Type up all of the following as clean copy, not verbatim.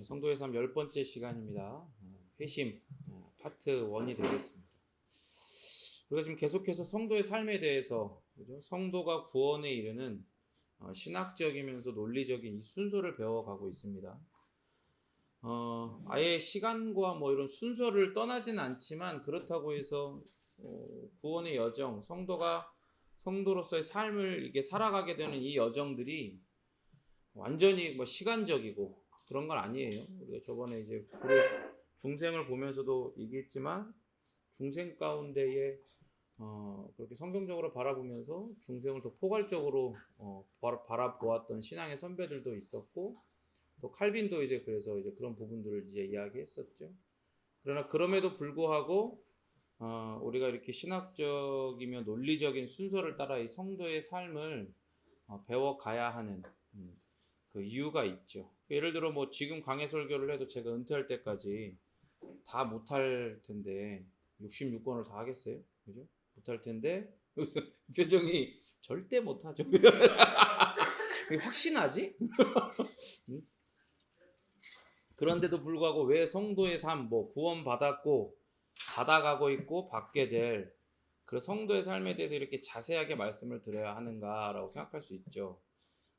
성도의 삶 10번째 시간입니다. 회심 파트 1이 되겠습니다. 우리가 지금 계속해서 성도의 삶에 대해서, 그죠? 성도가 구원에 이르는 신학적이면서 논리적인 이 순서를 배워가고 있습니다. 아예 시간과 뭐 이런 순서를 떠나진 않지만, 그렇다고 해서 구원의 여정, 성도로서의 삶을 이게 살아가게 되는 이 여정들이 완전히 뭐 시간적이고 그런 건 아니에요. 우리가 저번에 이제 중생을 보면서도 얘기했지만, 중생 가운데에 그렇게 성경적으로 바라보면서 중생을 더 포괄적으로 바라보았던 신앙의 선배들도 있었고, 또 칼빈도 이제 그래서 이제 그런 부분들을 이제 이야기했었죠. 그러나 그럼에도 불구하고 우리가 이렇게 신학적이며 논리적인 순서를 따라 이 성도의 삶을 배워가야 하는 그 이유가 있죠. 예를 들어 뭐 지금 강해 설교를 해도 제가 은퇴할 때까지 다 못할 텐데 66권을 다 하겠어요? 그죠? 못할 텐데 무슨 표정이 절대 못하죠. 확신하지? 그런데도 불구하고 왜 성도의 삶, 뭐 구원 받았고 받아가고 있고 받게 될 그 성도의 삶에 대해서 이렇게 자세하게 말씀을 드려야 하는가라고 생각할 수 있죠.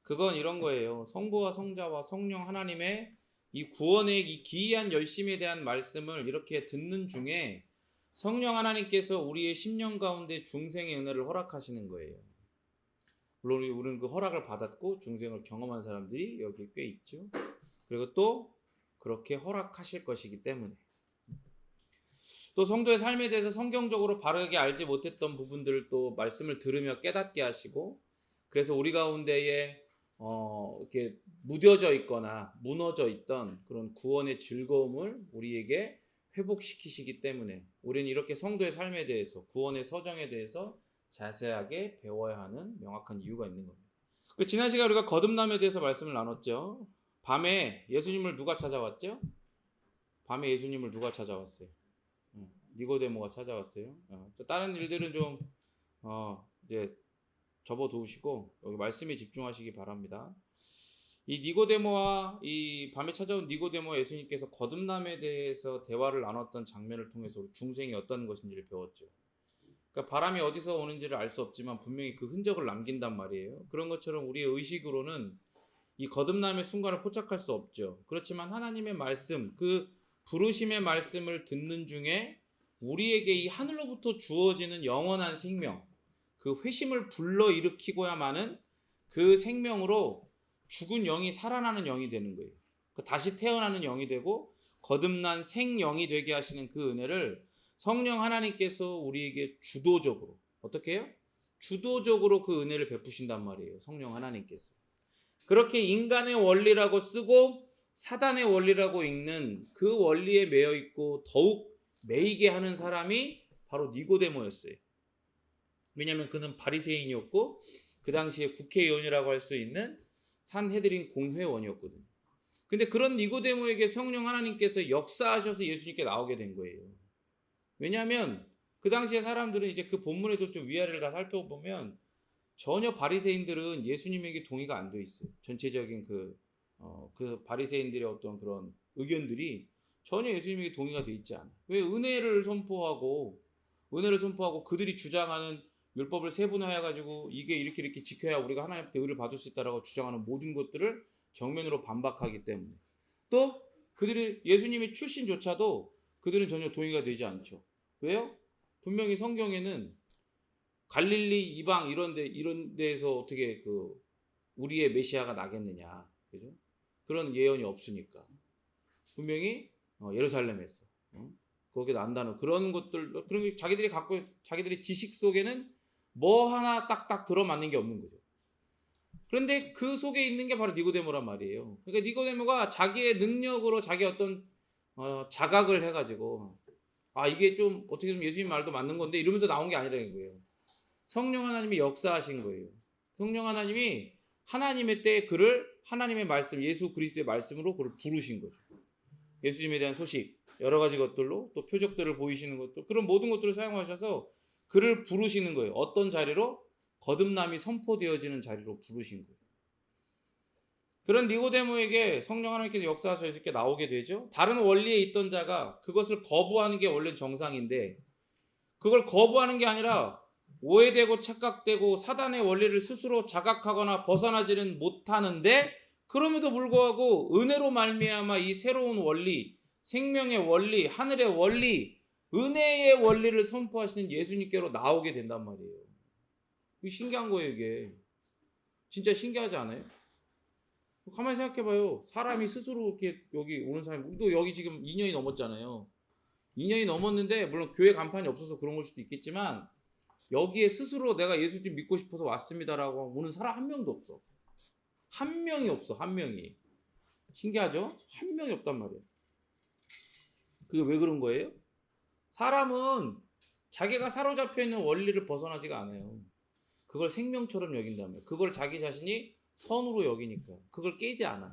그건 이런 거예요. 성부와 성자와 성령 하나님의 이 구원의 이 기이한 열심에 대한 말씀을 이렇게 듣는 중에 성령 하나님께서 우리의 심령 가운데 중생의 은혜를 허락하시는 거예요. 물론 우리는 그 허락을 받았고 중생을 경험한 사람들이 여기 꽤 있죠. 그리고 또 그렇게 허락하실 것이기 때문에, 또 성도의 삶에 대해서 성경적으로 바르게 알지 못했던 부분들을 또 말씀을 들으며 깨닫게 하시고, 그래서 우리 가운데에 이렇게 무뎌져 있거나 무너져 있던 그런 구원의 즐거움을 우리에게 회복시키시기 때문에 우리는 이렇게 성도의 삶에 대해서, 구원의 서정에 대해서 자세하게 배워야 하는 명확한 이유가 있는 겁니다. 지난 시간에 우리가 거듭남에 대해서 말씀을 나눴죠. 밤에 예수님을 누가 찾아왔죠? 밤에 예수님을 누가 찾아왔어요? 니고데모가 찾아왔어요. 다른 일들은 좀 이제 접어두시고 여기 말씀에 집중하시기 바랍니다. 이 니고데모와 이 밤에 찾아온 니고데모와 예수님께서 거듭남에 대해서 대화를 나눴던 장면을 통해서 중생이 어떤 것인지를 배웠죠. 그러니까 바람이 어디서 오는지를 알 수 없지만 분명히 그 흔적을 남긴단 말이에요. 그런 것처럼 우리의 의식으로는 이 거듭남의 순간을 포착할 수 없죠. 그렇지만 하나님의 말씀, 그 부르심의 말씀을 듣는 중에 우리에게 이 하늘로부터 주어지는 영원한 생명, 그 회심을 불러일으키고야만은 그 생명으로 죽은 영이 살아나는 영이 되는 거예요. 다시 태어나는 영이 되고 거듭난 생영이 되게 하시는 그 은혜를 성령 하나님께서 우리에게 주도적으로, 어떻게 해요? 주도적으로 그 은혜를 베푸신단 말이에요. 성령 하나님께서. 그렇게 인간의 원리라고 쓰고 사단의 원리라고 읽는 그 원리에 매여 있고 더욱 매이게 하는 사람이 바로 니고데모였어요. 왜냐하면 그는 바리새인이었고 그 당시에 국회의원이라고 할 수 있는 산헤드린 공회원이었거든요. 근데 그런 니고데모에게 성령 하나님께서 역사하셔서 예수님께 나오게 된 거예요. 왜냐하면 그 당시에 사람들은 이제 그 본문에도 좀 위아래를 다 살펴보면 전혀 바리새인들은 예수님에게 동의가 안 돼 있어요. 전체적인 그 바리새인들의 어떤 그런 의견들이 전혀 예수님에게 동의가 돼 있지 않아요. 왜? 은혜를 선포하고 그들이 주장하는 율법을 세분화해 가지고 이게 이렇게 지켜야 우리가 하나님한테 의를 받을 수 있다라고 주장하는 모든 것들을 정면으로 반박하기 때문에, 또 그들이 예수님의 출신조차도 그들은 전혀 동의가 되지 않죠. 왜요? 분명히 성경에는 갈릴리 이방 이런 데에서 어떻게 그 우리의 메시아가 나겠느냐, 그죠? 그런 예언이 없으니까 분명히 예루살렘에서 거기에 난다는 그런 것들, 그런 게 자기들의 지식 속에는 뭐 하나 딱딱 들어맞는 게 없는 거죠. 그런데 그 속에 있는 게 바로 니고데모란 말이에요. 그러니까 니고데모가 자기의 능력으로 자기 어떤 자각을 해가지고 이게 좀 어떻게 보면 예수님 말도 맞는 건데 이러면서 나온 게 아니라는 거예요. 성령 하나님이 역사하신 거예요. 성령 하나님이 하나님의 때에 그를 하나님의 말씀, 예수 그리스도의 말씀으로 그를 부르신 거죠. 예수님에 대한 소식, 여러 가지 것들로, 또 표적들을 보이시는 것들, 그런 모든 것들을 사용하셔서 그를 부르시는 거예요. 어떤 자리로? 거듭남이 선포되어지는 자리로 부르신 거예요. 그런 니고데모에게 성령 하나님께서 역사하셔서 이렇게 나오게 되죠. 다른 원리에 있던 자가 그것을 거부하는 게 원래 정상인데 그걸 거부하는 게 아니라 오해되고 착각되고 사단의 원리를 스스로 자각하거나 벗어나지는 못하는데 그럼에도 불구하고 은혜로 말미암아 이 새로운 원리, 생명의 원리, 하늘의 원리, 은혜의 원리를 선포하시는 예수님께로 나오게 된단 말이에요. 이게 신기한 거예요, 이게. 진짜 신기하지 않아요? 가만히 생각해봐요. 사람이 스스로 이렇게 여기 오는 사람이, 또 여기 지금 2년이 넘었잖아요. 2년이 넘었는데 물론 교회 간판이 없어서 그런 걸 수도 있겠지만 여기에 스스로 내가 예수 좀 믿고 싶어서 왔습니다라고 오는 사람 한 명도 없어. 한 명이 없어. 한 명이. 신기하죠? 한 명이 없단 말이에요. 그게 왜 그런 거예요? 사람은 자기가 사로잡혀 있는 원리를 벗어나지가 않아요. 그걸 생명처럼 여긴다면 그걸 자기 자신이 선으로 여기니까 그걸 깨지 않아.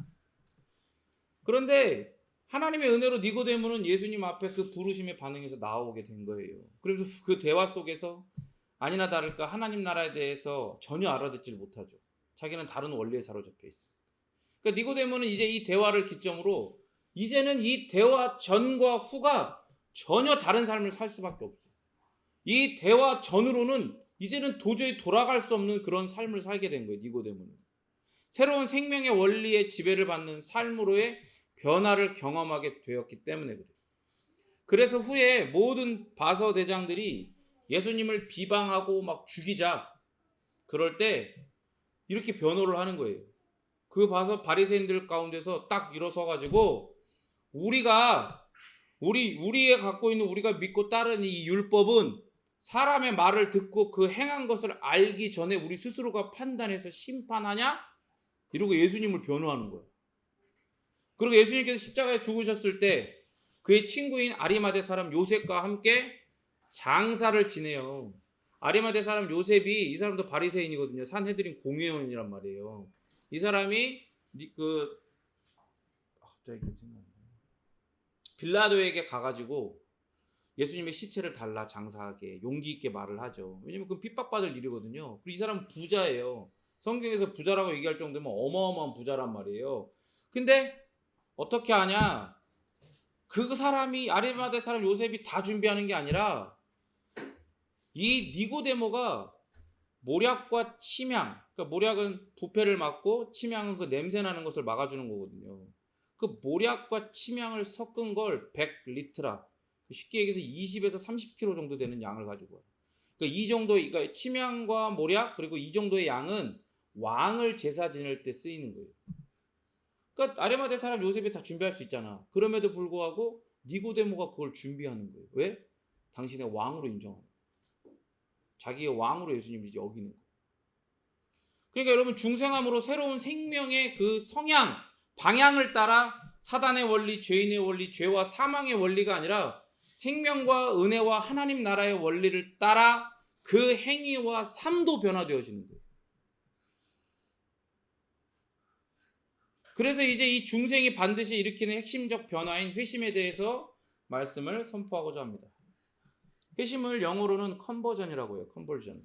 그런데 하나님의 은혜로 니고데모는 예수님 앞에 그 부르심에 반응해서 나오게 된 거예요. 그래서 그 대화 속에서 아니나 다를까 하나님 나라에 대해서 전혀 알아듣지를 못하죠. 자기는 다른 원리에 사로잡혀 있어. 그러니까 니고데모는 이제 이 대화를 기점으로 이제는 이 대화 전과 후가 전혀 다른 삶을 살 수밖에 없어. 이 대화 전으로는 이제는 도저히 돌아갈 수 없는 그런 삶을 살게 된 거예요. 니고데모는. 새로운 생명의 원리의 지배를 받는 삶으로의 변화를 경험하게 되었기 때문에 그래요. 그래서 후에 모든 바서 대장들이 예수님을 비방하고 막 죽이자 그럴 때 이렇게 변호를 하는 거예요. 그 바서 바리새인들 가운데서 딱 일어서 가지고 우리의 갖고 있는 우리가 믿고 따르는 이 율법은 사람의 말을 듣고 그 행한 것을 알기 전에 우리 스스로가 판단해서 심판하냐? 이러고 예수님을 변호하는 거예요. 그리고 예수님께서 십자가에 죽으셨을 때 그의 친구인 아리마대 사람 요셉과 함께 장사를 지내요. 아리마대 사람 요셉이 이 사람도 바리새인이거든요. 산헤드린 공회원이란 말이에요. 이 사람이 갑자기 빌라도에게 가가지고 예수님의 시체를 달라 장사하게 용기 있게 말을 하죠. 왜냐면 그건 핍박받을 일이거든요. 그리고 이 사람은 부자예요. 성경에서 부자라고 얘기할 정도면 어마어마한 부자란 말이에요. 근데 어떻게 하냐? 그 사람이 아리마대 사람 요셉이 다 준비하는 게 아니라 이 니고데모가 모략과 침향, 그러니까 모략은 부패를 막고 침향은 그 냄새 나는 것을 막아주는 거거든요. 그 모략과 침향을 섞은 걸 100리트라, 쉽게 얘기해서 20에서 30kg 정도 되는 양을 가지고 와요. 그러니까 이 정도, 그러니까 침향과 모략 그리고 이 정도의 양은 왕을 제사 지낼 때 쓰이는 거예요. 그러니까 아리마대 사람 요셉이 다 준비할 수 있잖아. 그럼에도 불구하고 니고데모가 그걸 준비하는 거예요. 왜? 당신의 왕으로 인정하는 거예요. 자기의 왕으로 예수님이 여기는 거예요. 그러니까 여러분 중생함으로 새로운 생명의 그 성향, 방향을 따라 사단의 원리, 죄인의 원리, 죄와 사망의 원리가 아니라 생명과 은혜와 하나님 나라의 원리를 따라 그 행위와 삶도 변화되어지는 거예요. 그래서 이제 이 중생이 반드시 일으키는 핵심적 변화인 회심에 대해서 말씀을 선포하고자 합니다. 회심을 영어로는 컨버전이라고 해요. 컨버전.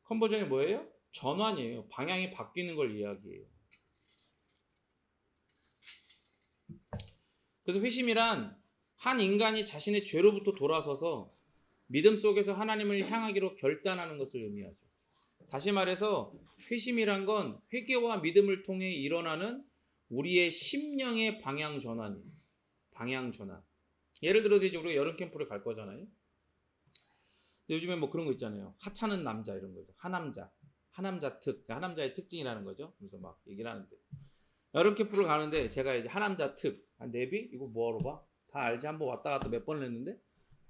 컨버전이 뭐예요? 전환이에요. 방향이 바뀌는 걸 이야기해요. 그래서 회심이란 한 인간이 자신의 죄로부터 돌아서서 믿음 속에서 하나님을 향하기로 결단하는 것을 의미하죠. 다시 말해서 회심이란 건 회개와 믿음을 통해 일어나는 우리의 심령의 방향 전환이에요. 방향 전환. 예를 들어서 이제 우리가 여름 캠프를 갈 거잖아요. 요즘에 뭐 그런 거 있잖아요. 하찮은 남자 이런 거에서 하남자 특, 하남자의 특징이라는 거죠. 그래서 막 얘기를 하는데 여름 캠프를 가는데 제가 이제 하남자 특, 내비 이거 뭐하러 봐? 다 알지. 한번 왔다 갔다 몇 번을 했는데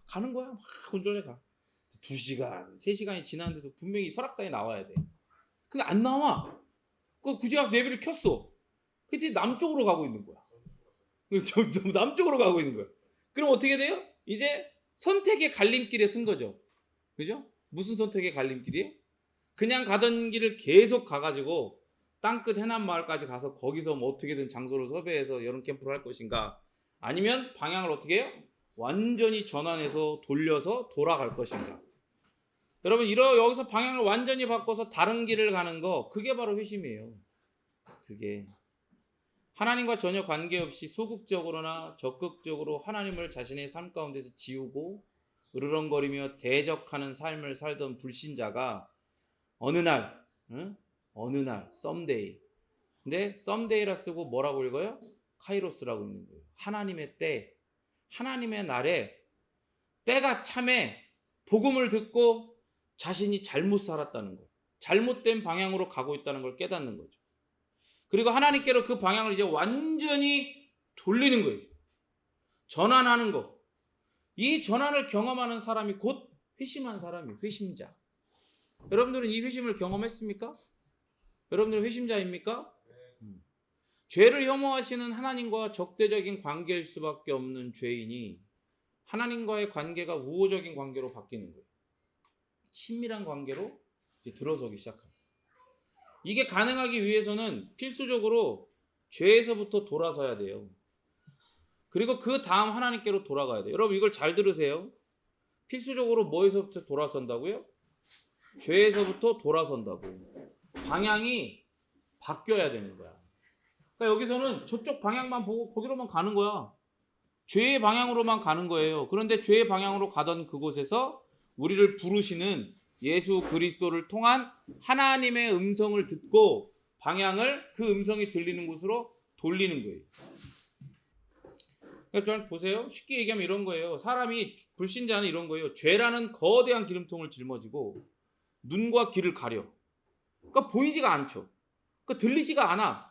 가는 거야. 막 운전해 가. 2시간, 3시간이 지났는데도 분명히 설악산에 나와야 돼. 근데 안 나와. 굳이 내비를 켰어. 근데 남쪽으로 가고 있는 거야. 남쪽으로 가고 있는 거야. 그럼 어떻게 돼요? 이제 선택의 갈림길에 쓴 거죠. 그죠? 무슨 선택의 갈림길이에요? 그냥 가던 길을 계속 가가지고 땅끝 해남마을까지 가서 거기서 뭐 어떻게든 장소를 섭외해서 여름 캠프를 할 것인가, 아니면 방향을 어떻게 해요? 완전히 전환해서 돌려서 돌아갈 것인가. 여러분 여기서 방향을 완전히 바꿔서 다른 길을 가는 거, 그게 바로 회심이에요. 그게 하나님과 전혀 관계없이 소극적으로나 적극적으로 하나님을 자신의 삶 가운데서 지우고 으르렁거리며 대적하는 삶을 살던 불신자가 어느 날, someday. 근데 썸데이라 쓰고 뭐라고 읽어요? 카이로스라고 읽는 거예요. 하나님의 때, 하나님의 날에 때가 참에 복음을 듣고 자신이 잘못 살았다는 거, 잘못된 방향으로 가고 있다는 걸 깨닫는 거죠. 그리고 하나님께로 그 방향을 이제 완전히 돌리는 거예요. 전환하는 거. 이 전환을 경험하는 사람이 곧 회심한 사람이에요. 회심자. 여러분들은 이 회심을 경험했습니까? 여러분들은 회심자입니까? 죄를 혐오하시는 하나님과 적대적인 관계일 수밖에 없는 죄인이 하나님과의 관계가 우호적인 관계로 바뀌는 거예요. 친밀한 관계로 이제 들어서기 시작합니다. 이게 가능하기 위해서는 필수적으로 죄에서부터 돌아서야 돼요. 그리고 그 다음 하나님께로 돌아가야 돼요. 여러분 이걸 잘 들으세요. 필수적으로 뭐에서부터 돌아선다고요? 죄에서부터 돌아선다고. 방향이 바뀌어야 되는 거야. 그러니까 여기서는 저쪽 방향만 보고 거기로만 가는 거야. 죄의 방향으로만 가는 거예요. 그런데 죄의 방향으로 가던 그곳에서 우리를 부르시는 예수 그리스도를 통한 하나님의 음성을 듣고 방향을 그 음성이 들리는 곳으로 돌리는 거예요. 그러니까 보세요. 쉽게 얘기하면 이런 거예요. 사람이 불신자는 이런 거예요. 죄라는 거대한 기름통을 짊어지고 눈과 귀를 가려. 그러니까 보이지가 않죠. 그러니까 들리지가 않아.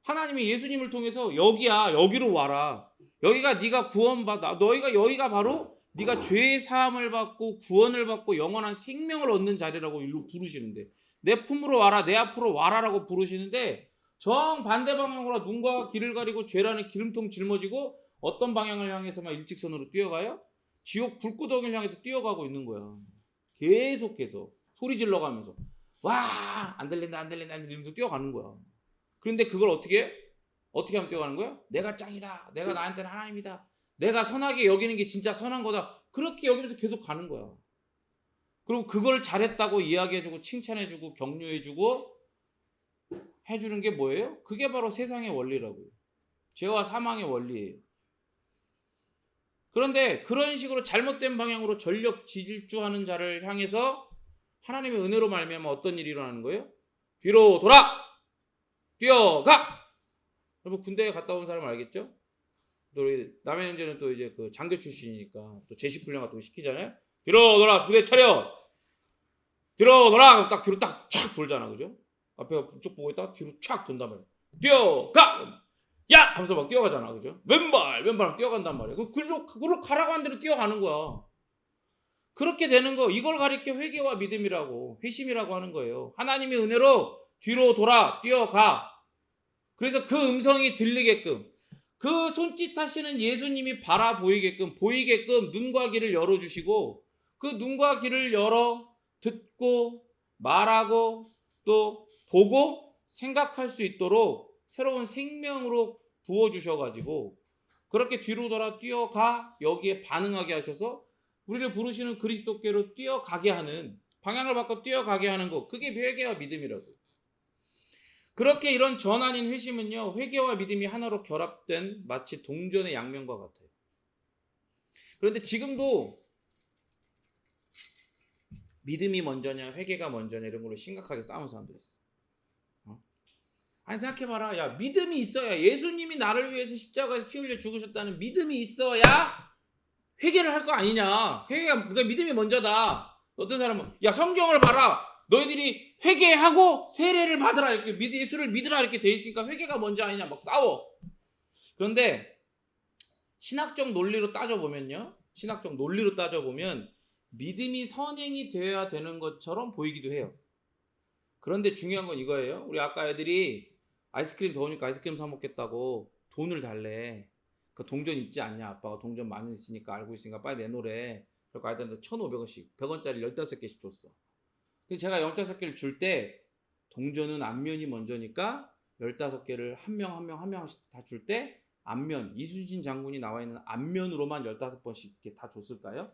하나님이 예수님을 통해서 여기야, 여기로 와라. 여기가 네가 구원받아. 너희가 여기가 바로 네가 죄의 사함을 받고 구원을 받고 영원한 생명을 얻는 자리라고 일로 부르시는데, 내 품으로 와라, 내 앞으로 와라라고 부르시는데 정반대 방향으로 눈과 귀를 가리고 죄라는 기름통 짊어지고 어떤 방향을 향해서만 일직선으로 뛰어가요? 지옥 불구덩이를 향해서 뛰어가고 있는 거야. 계속해서 소리 질러가면서 와, 안 들린다 이러면서 뛰어가는 거야. 그런데 그걸 어떻게 하면 뛰어가는 거야? 내가 짱이다. 내가 나한테는 하나님이다. 내가 선하게 여기는 게 진짜 선한 거다. 그렇게 여기면서 계속 가는 거야. 그리고 그걸 잘했다고 이야기해주고 칭찬해주고 격려해주고 해주는 게 뭐예요? 그게 바로 세상의 원리라고요. 죄와 사망의 원리예요. 그런데 그런 식으로 잘못된 방향으로 전력 질주하는 자를 향해서 하나님의 은혜로 말미암아 어떤 일이 일어나는 거예요? 뒤로 돌아! 뛰어가! 여러분 군대에 갔다 온 사람 알겠죠? 또 우리 남의 형제는 또 이제 그 장교 출신이니까 또 제식 훈련 같은 거 시키잖아요. 뒤로 돌아, 부대 차려. 뒤로 돌아. 그럼 딱 뒤로 딱 촥 돌잖아, 그죠? 앞에 쭉 보고 있다가 뒤로 촥 돈단 말이야. 뛰어가! 야! 하면서 막 뛰어가잖아, 그죠? 왼발 하면 뛰어간단 말이야. 그걸로 가라고 한 대로 뛰어가는 거야. 그렇게 되는 거, 이걸 가리켜 회개와 믿음이라고, 회심이라고 하는 거예요. 하나님의 은혜로 뒤로 돌아, 뛰어가. 그래서 그 음성이 들리게끔, 그 손짓하시는 예수님이 보이게끔 눈과 귀를 열어주시고, 그 눈과 귀를 열어 듣고 말하고 또 보고 생각할 수 있도록 새로운 생명으로 부어주셔가지고 그렇게 뒤로 돌아 뛰어가 여기에 반응하게 하셔서 우리를 부르시는 그리스도께로 뛰어가게 하는, 방향을 바꿔 뛰어가게 하는 것, 그게 회개와 믿음이라고. 그렇게 이런 전환인 회심은요, 회개와 믿음이 하나로 결합된 마치 동전의 양면과 같아요. 그런데 지금도 믿음이 먼저냐 회개가 먼저냐 이런 걸로 심각하게 싸우는 사람들이 있어. 아니 생각해봐라. 야, 믿음이 있어야, 예수님이 나를 위해서 십자가에서 피 흘려 죽으셨다는 믿음이 있어야 회개를 할 거 아니냐. 그러니까 믿음이 먼저다. 어떤 사람은 야, 성경을 봐라. 너희들이 회개하고 세례를 받으라, 이렇게 예수를 믿으라 이렇게 돼 있으니까 회개가 먼저 아니냐 막 싸워. 그런데 신학적 논리로 따져보면 믿음이 선행이 되어야 되는 것처럼 보이기도 해요. 그런데 중요한 건 이거예요. 우리 아까 애들이 아이스크림 더우니까 아이스크림 사 먹겠다고 돈을 달래. 그 동전 있지 않냐? 아빠가 동전 많이 있으니까 알고 있으니까 빨리 내놓으래. 그래서 아이들한테 1,500원씩 100원짜리 15개씩 줬어. 근데 제가 15개를 줄 때 동전은 앞면이 먼저니까 15개를 한 명씩 다 줄 때 앞면, 이수진 장군이 나와 있는 앞면으로만 15번씩 이렇게 다 줬을까요?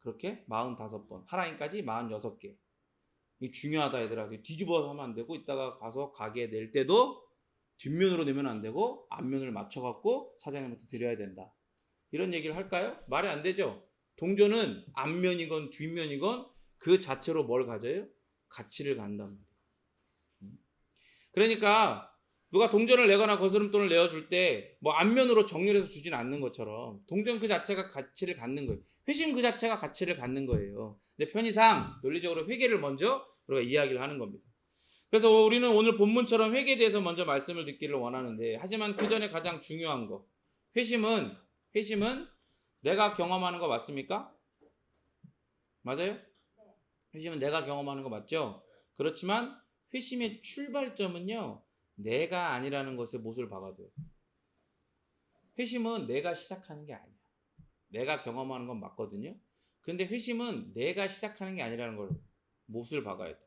그렇게 45번, 하라인까지 46개. 이게 중요하다 얘들아. 뒤집어서 하면 안 되고 이따가 가서 가게에 낼 때도 뒷면으로 내면 안 되고 앞면을 맞춰갖고 사장님한테 드려야 된다. 이런 얘기를 할까요? 말이 안 되죠. 동전은 앞면이건 뒷면이건 그 자체로 뭘 가져요? 가치를 간단 말이에요. 그러니까 누가 동전을 내거나 거스름돈을 내어줄 때 뭐 앞면으로 정렬해서 주진 않는 것처럼 동전 그 자체가 가치를 갖는 거예요. 회심 그 자체가 가치를 갖는 거예요. 근데 편의상 논리적으로 회계를 먼저 우리가 이야기를 하는 겁니다. 그래서 우리는 오늘 본문처럼 회계에 대해서 먼저 말씀을 듣기를 원하는데, 하지만 그 전에 가장 중요한 거, 회심은 내가 경험하는 거 맞습니까? 맞아요? 회심은 내가 경험하는 거 맞죠? 그렇지만 회심의 출발점은요, 내가 아니라는 것에 못을 박아둬요. 회심은 내가 시작하는 게 아니야. 내가 경험하는 건 맞거든요. 근데 회심은 내가 시작하는 게 아니라는 걸 못을 박아야 돼.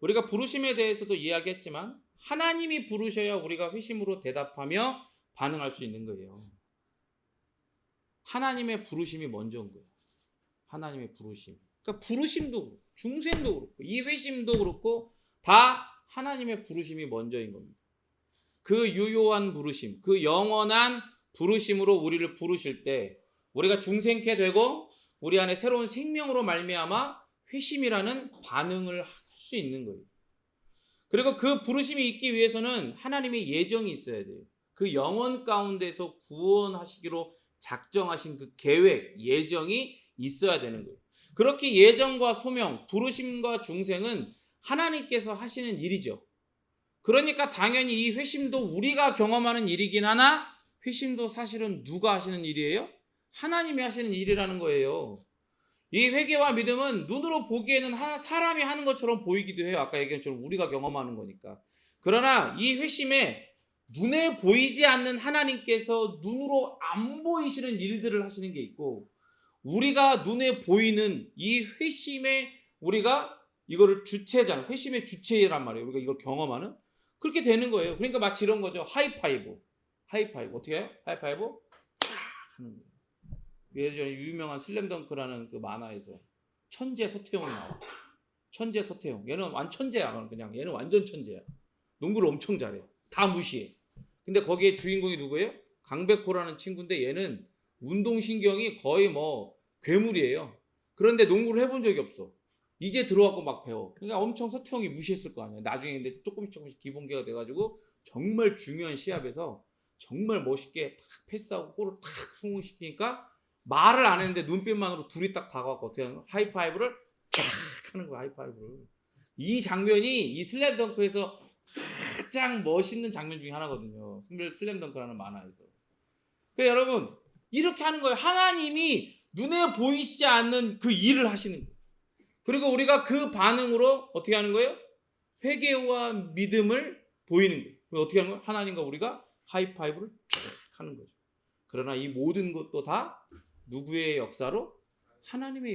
우리가 부르심에 대해서도 이야기했지만 하나님이 부르셔야 우리가 회심으로 대답하며 반응할 수 있는 거예요. 하나님의 부르심이 먼저인 거예요. 하나님의 부르심. 그러니까 부르심도 그렇고 중생도 그렇고 이 회심도 그렇고 다 하나님의 부르심이 먼저인 겁니다. 그 유효한 부르심, 그 영원한 부르심으로 우리를 부르실 때 우리가 중생케 되고 우리 안에 새로운 생명으로 말미암아 회심이라는 반응을 할 수 있는 거예요. 그리고 그 부르심이 있기 위해서는 하나님의 예정이 있어야 돼요. 그 영혼 가운데서 구원하시기로 작정하신 그 계획, 예정이 있어야 되는 거예요. 그렇게 예정과 소명, 부르심과 중생은 하나님께서 하시는 일이죠. 그러니까 당연히 이 회심도 우리가 경험하는 일이긴 하나 회심도 사실은 누가 하시는 일이에요? 하나님이 하시는 일이라는 거예요. 이 회개와 믿음은 눈으로 보기에는 사람이 하는 것처럼 보이기도 해요. 아까 얘기한 것처럼 우리가 경험하는 거니까. 그러나 이 회심에 눈에 보이지 않는 하나님께서 눈으로 안 보이시는 일들을 하시는 게 있고, 우리가 눈에 보이는 이 회심에 우리가 이거를 주체잖아요. 회심의 주체란 말이에요. 우리가 이걸 경험하는. 그렇게 되는 거예요. 그러니까 마치 이런 거죠. 하이파이브. 어떻게 해요? 하이파이브 딱 하는 거예요. 예전에 유명한 슬램덩크라는 그 만화에서 천재 서태웅이 나와. 천재 서태웅. 얘는 완천재야. 그냥 얘는 완전 천재야. 농구를 엄청 잘해. 다 무시해. 근데 거기에 주인공이 누구예요? 강백호라는 친구인데 얘는 운동신경이 거의 뭐 괴물이에요. 그런데 농구를 해본 적이 없어. 이제 들어와서 막 배워. 그러니까 엄청 서태웅이 무시했을 거 아니에요. 나중에 근데 조금씩 기본기가 돼가지고 정말 중요한 시합에서 정말 멋있게 탁 패스하고 골을 탁 성공시키니까 말을 안 했는데 눈빛만으로 둘이 딱 다가가고 어떻게 하는 거야? 하이파이브를 쫙 하는 거야. 하이파이브를. 이 장면이 이 슬램덩크에서 가장 멋있는 장면 중에 하나거든요. 슬램덩크라는 만화에서. 그러니까 여러분 이렇게 하는 거예요. 하나님이 눈에 보이시지 않는 그 일을 하시는 거예요. 그리고 우리가 그 반응으로 어떻게 하는 거예요? 회개와 믿음을 보이는 거예요. 어떻게 하는 거예요? 하나님과 우리가 하이파이브를 쫙 하는 거죠. 그러나 이 모든 것도 다 누구의 역사로? 하나님의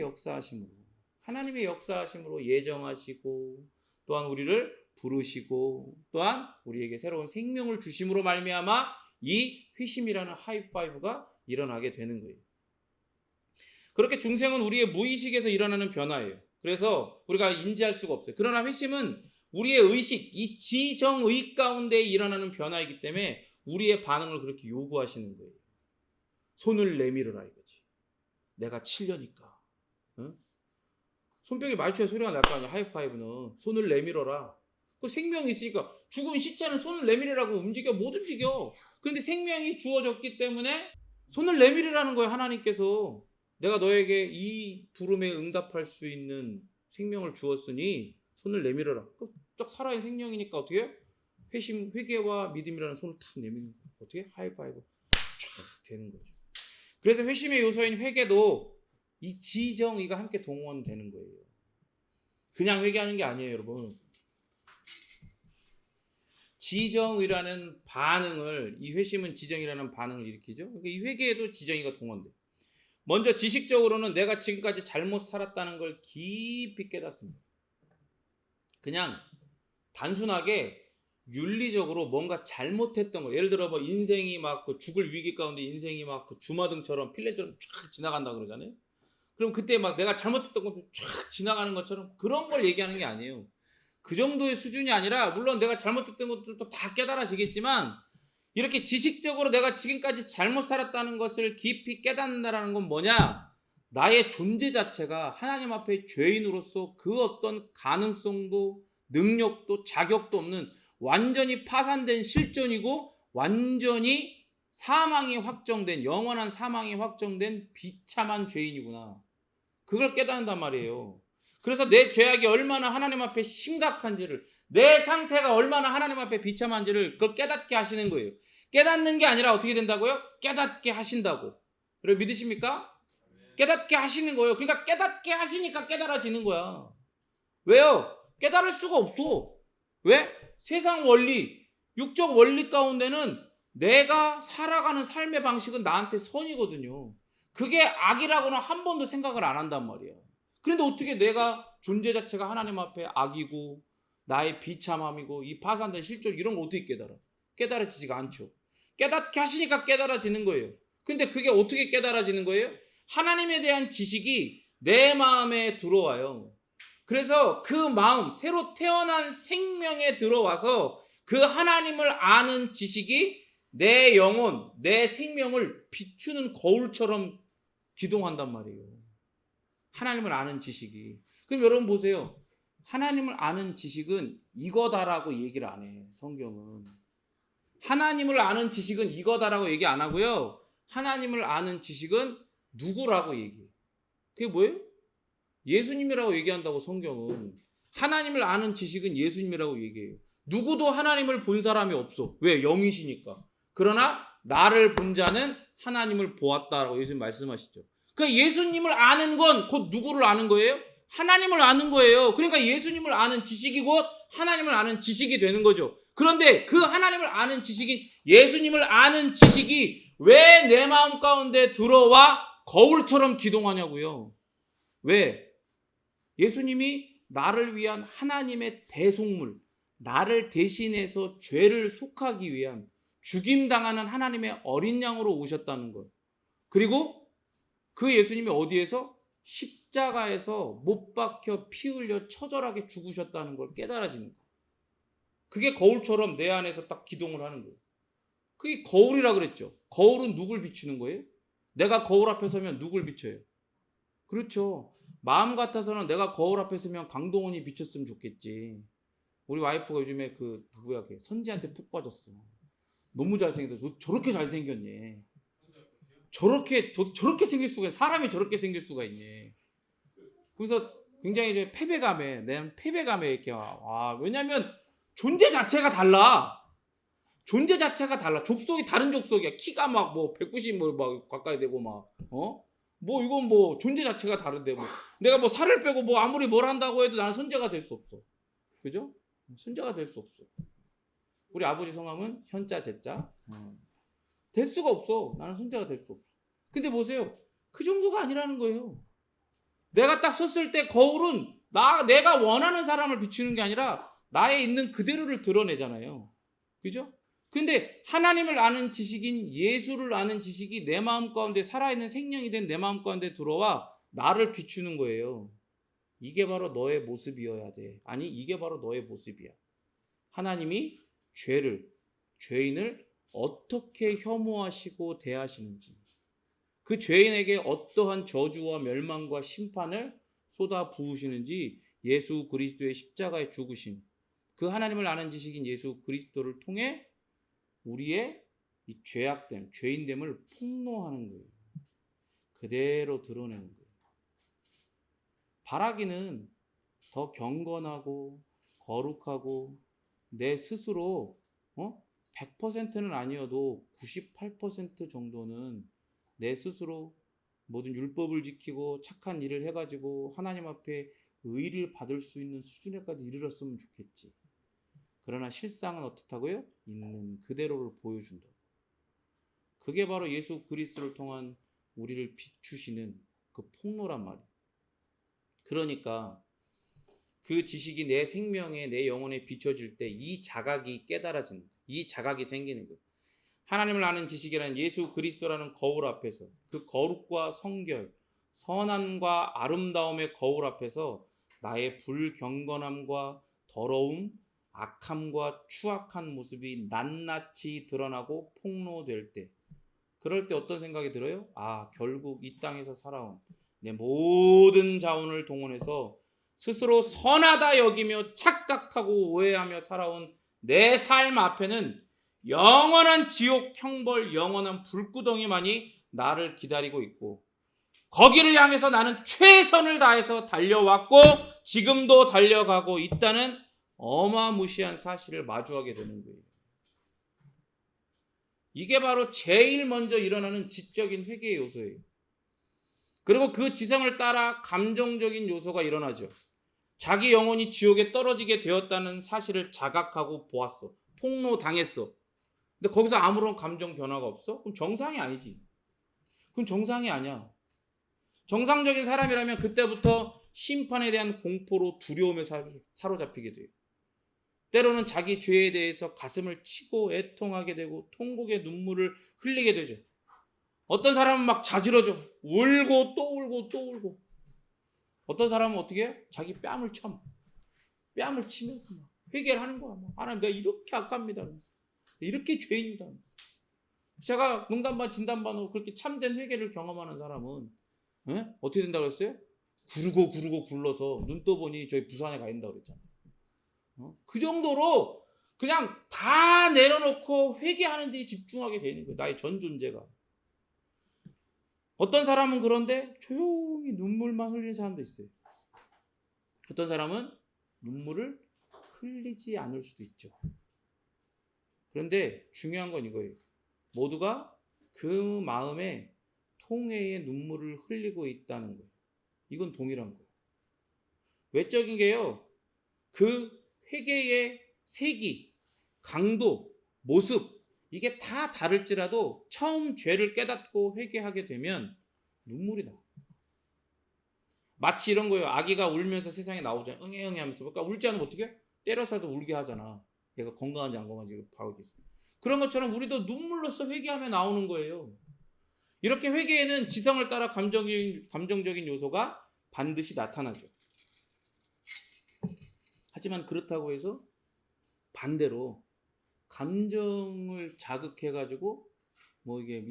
역사하심으로 예정하시고 또한 우리를 부르시고 또한 우리에게 새로운 생명을 주심으로 말미암아 이 회심이라는 하이파이브가 일어나게 되는 거예요. 그렇게 중생은 우리의 무의식에서 일어나는 변화예요. 그래서 우리가 인지할 수가 없어요. 그러나 회심은 우리의 의식, 이 지정의 가운데 일어나는 변화이기 때문에 우리의 반응을 그렇게 요구하시는 거예요. 손을 내밀어라 이거지. 내가 치려니까. 응? 손뼉이 마주쳐야 소리가 날 거 아니야. 하이파이브는. 손을 내밀어라. 그 생명이 있으니까 죽은 시체는 손을 내밀으라고 움직여 못 움직여. 그런데 생명이 주어졌기 때문에 손을 내밀으라는 거예요. 하나님께서. 내가 너에게 이 부름에 응답할 수 있는 생명을 주었으니 손을 내밀어라. 딱 살아있는 생명이니까 어떻게 해요? 회개와 믿음이라는 손을 탁 내미는 거예요. 어떻게? 하이파이브 쫙 되는 거죠. 그래서 회심의 요소인 회개도 이 지정의가 함께 동원되는 거예요. 그냥 회개하는 게 아니에요, 여러분. 지정의라는 반응을, 이 회심은 지정이라는 반응을 일으키죠. 그러니까 이 회개에도 지정의가 동원돼요. 먼저 지식적으로는 내가 지금까지 잘못 살았다는 걸 깊이 깨닫습니다. 그냥 단순하게 윤리적으로 뭔가 잘못했던 거, 예를 들어 뭐 인생이 막 그 죽을 위기 가운데 인생이 막 그 주마등처럼 필레처럼 쫙 지나간다 그러잖아요. 그럼 그때 막 내가 잘못했던 것도 쫙 지나가는 것처럼 그런 걸 얘기하는 게 아니에요. 그 정도의 수준이 아니라 물론 내가 잘못했던 것들도 다 깨달아지겠지만 이렇게 지식적으로 내가 지금까지 잘못 살았다는 것을 깊이 깨닫는다는 건 뭐냐? 나의 존재 자체가 하나님 앞에 죄인으로서 그 어떤 가능성도 능력도 자격도 없는 완전히 파산된 실존이고 완전히 사망이 확정된 영원한 사망이 확정된 비참한 죄인이구나. 그걸 깨닫는단 말이에요. 그래서 내 죄악이 얼마나 하나님 앞에 심각한지를 내 상태가 얼마나 하나님 앞에 비참한지를 그걸 깨닫게 하시는 거예요. 깨닫는 게 아니라 어떻게 된다고요? 깨닫게 하신다고. 여러분 믿으십니까? 깨닫게 하시는 거예요. 그러니까 깨닫게 하시니까 깨달아지는 거야. 왜요? 깨달을 수가 없어. 왜? 세상 원리, 육적 원리 가운데는 내가 살아가는 삶의 방식은 나한테 선이거든요. 그게 악이라고는 한 번도 생각을 안 한단 말이야. 그런데 어떻게 내가 존재 자체가 하나님 앞에 악이고 나의 비참함이고 이 파산된 실존 이런 걸 어떻게 깨달아? 깨달아지지가 않죠. 깨닫게 하시니까 깨달아지는 거예요. 근데 그게 어떻게 깨달아지는 거예요? 하나님에 대한 지식이 내 마음에 들어와요. 그래서 그 마음, 새로 태어난 생명에 들어와서 그 하나님을 아는 지식이 내 영혼, 내 생명을 비추는 거울처럼 기동한단 말이에요. 하나님을 아는 지식이. 그럼 여러분 보세요. 하나님을 아는 지식은 이거다라고 얘기를 안 해. 성경은. 하나님을 아는 지식은 이거다라고 얘기 안 하고요. 하나님을 아는 지식은 누구라고 얘기해. 그게 뭐예요? 예수님이라고 얘기한다고 성경은. 하나님을 아는 지식은 예수님이라고 얘기해요. 누구도 하나님을 본 사람이 없어. 왜? 영이시니까. 그러나 나를 본 자는 하나님을 보았다라고 예수님 말씀하시죠. 그러니까 예수님을 아는 건 곧 누구를 아는 거예요? 하나님을 아는 거예요. 그러니까 예수님을 아는 지식이 곧 하나님을 아는 지식이 되는 거죠. 그런데 그 하나님을 아는 지식인 예수님을 아는 지식이 왜 내 마음 가운데 들어와 거울처럼 기동하냐고요. 왜? 예수님이 나를 위한 하나님의 대속물, 나를 대신해서 죄를 속하기 위한 죽임당하는 하나님의 어린 양으로 오셨다는 것. 그리고 그 예수님이 어디에서? 십자가에서 못 박혀 피 흘려 처절하게 죽으셨다는 걸 깨달아지는 거예요. 그게 거울처럼 내 안에서 딱 기동을 하는 거예요. 그게 거울이라 그랬죠. 거울은 누굴 비추는 거예요? 내가 거울 앞에 서면 누굴 비춰요? 그렇죠. 마음 같아서는 내가 거울 앞에 서면 강동원이 비쳤으면 좋겠지. 우리 와이프가 요즘에 그 누구야 걔 선지한테 푹 빠졌어. 너무 잘생겼어. 저렇게 잘생겼네. 저렇게 생길 수가 있네. 사람이 저렇게 생길 수가 있네. 그래서 굉장히 이제 패배감에 내 패배감에 이렇게 와. 왜냐면 존재 자체가 달라. 존재 자체가 달라. 족속이 다른 족속이야. 키가 막 뭐 190 뭐 막 가까이 되고 막 뭐 이건 뭐 존재 자체가 다른데 뭐 내가 뭐 살을 빼고 뭐 아무리 뭘 한다고 해도 나는 선제가 될 수 없어. 그죠? 선제가 될 수 없어. 우리 아버지 성함은 현자 제자. 될 수가 없어. 나는 선제가 될 수 없어. 근데 보세요. 그 정도가 아니라는 거예요. 내가 딱 섰을 때 거울은 내가 원하는 사람을 비추는 게 아니라 나에 있는 그대로를 드러내잖아요. 그죠? 근데 하나님을 아는 지식인 예수를 아는 지식이 내 마음 가운데 살아있는 생명이 된 내 마음 가운데 들어와 나를 비추는 거예요. 이게 바로 너의 모습이어야 돼. 아니 이게 바로 너의 모습이야. 하나님이 죄인을 어떻게 혐오하시고 대하시는지, 그 죄인에게 어떠한 저주와 멸망과 심판을 쏟아 부으시는지 예수 그리스도의 십자가의 죽으심, 그 하나님을 아는 지식인 예수 그리스도를 통해 우리의 이 죄악됨, 죄인됨을 폭로하는 거예요. 그대로 드러내는 거예요. 바라기는 더 경건하고 거룩하고 내 스스로 100%는 아니어도 98% 정도는 내 스스로 모든 율법을 지키고 착한 일을 해가지고 하나님 앞에 의를 받을 수 있는 수준에까지 이르렀으면 좋겠지. 그러나 실상은 어떻다고요? 있는 그대로를 보여준다. 그게 바로 예수 그리스도를 통한 우리를 비추시는 그 폭로란 말이에요. 그러니까 그 지식이 내 생명에 내 영혼에 비춰질 때 이 자각이 깨달아지는 거예요. 이 자각이 생기는 거예요. 하나님을 아는 지식이라는 예수 그리스도라는 거울 앞에서 그 거룩과 성결, 선함과 아름다움의 거울 앞에서 나의 불경건함과 더러움, 악함과 추악한 모습이 낱낱이 드러나고 폭로될 때, 그럴 때 어떤 생각이 들어요? 아, 결국 이 땅에서 살아온 내 모든 자원을 동원해서 스스로 선하다 여기며 착각하고 오해하며 살아온 내 삶 앞에는 영원한 지옥 형벌, 영원한 불구덩이만이 나를 기다리고 있고, 거기를 향해서 나는 최선을 다해서 달려왔고 지금도 달려가고 있다는 어마무시한 사실을 마주하게 되는 거예요. 이게 바로 제일 먼저 일어나는 지적인 회개의 요소예요. 그리고 그 지성을 따라 감정적인 요소가 일어나죠. 자기 영혼이 지옥에 떨어지게 되었다는 사실을 자각하고 보았어. 폭로당했어. 근데 거기서 아무런 감정 변화가 없어? 그럼 정상이 아니지. 그럼 정상이 아니야. 정상적인 사람이라면 그때부터 심판에 대한 공포로 두려움에 사로잡히게 돼요. 때로는 자기 죄에 대해서 가슴을 치고 애통하게 되고 통곡의 눈물을 흘리게 되죠. 어떤 사람은 막 자지러져. 울고 또 울고 또 울고. 어떤 사람은 어떻게 해요? 자기 뺨을 쳐. 뺨을 치면서 막 회개를 하는 거야. 하나님, 내가 이렇게 악합니다. 이렇게 죄인이다. 제가 농담반 진담반으로 그렇게 참된 회개를 경험하는 사람은 어떻게 된다고 했어요? 구르고 굴러서 눈 떠보니 저희 부산에 가 있다고 그랬잖아요. 그 정도로 그냥 다 내려놓고 회개하는 데 집중하게 되는 거예요. 나의 전 존재가. 어떤 사람은 그런데 조용히 눈물만 흘리는 사람도 있어요. 어떤 사람은 눈물을 흘리지 않을 수도 있죠. 그런데 중요한 건 이거예요. 모두가 그 마음에 통회의 눈물을 흘리고 있다는 거예요. 이건 동일한 거예요. 외적인 게요. 그 회개의 세기, 강도, 모습, 이게 다 다를지라도 처음 죄를 깨닫고 회개하게 되면 눈물이 나. 마치 이런 거예요. 아기가 울면서 세상에 나오잖아요. 응애 하면서. 그러니까 울지 않으면 어떻게? 때려서도 울게 하잖아. 얘가 건강한지 안 건강한지 봐야겠어. 그런 것처럼 우리도 눈물로써 회개하며 나오는 거예요. 이렇게 회개에는 지성을 따라 감정적인 요소가 반드시 나타나죠. 하지만 그렇다고 해서 반대로 감정을 자극해가지고 이게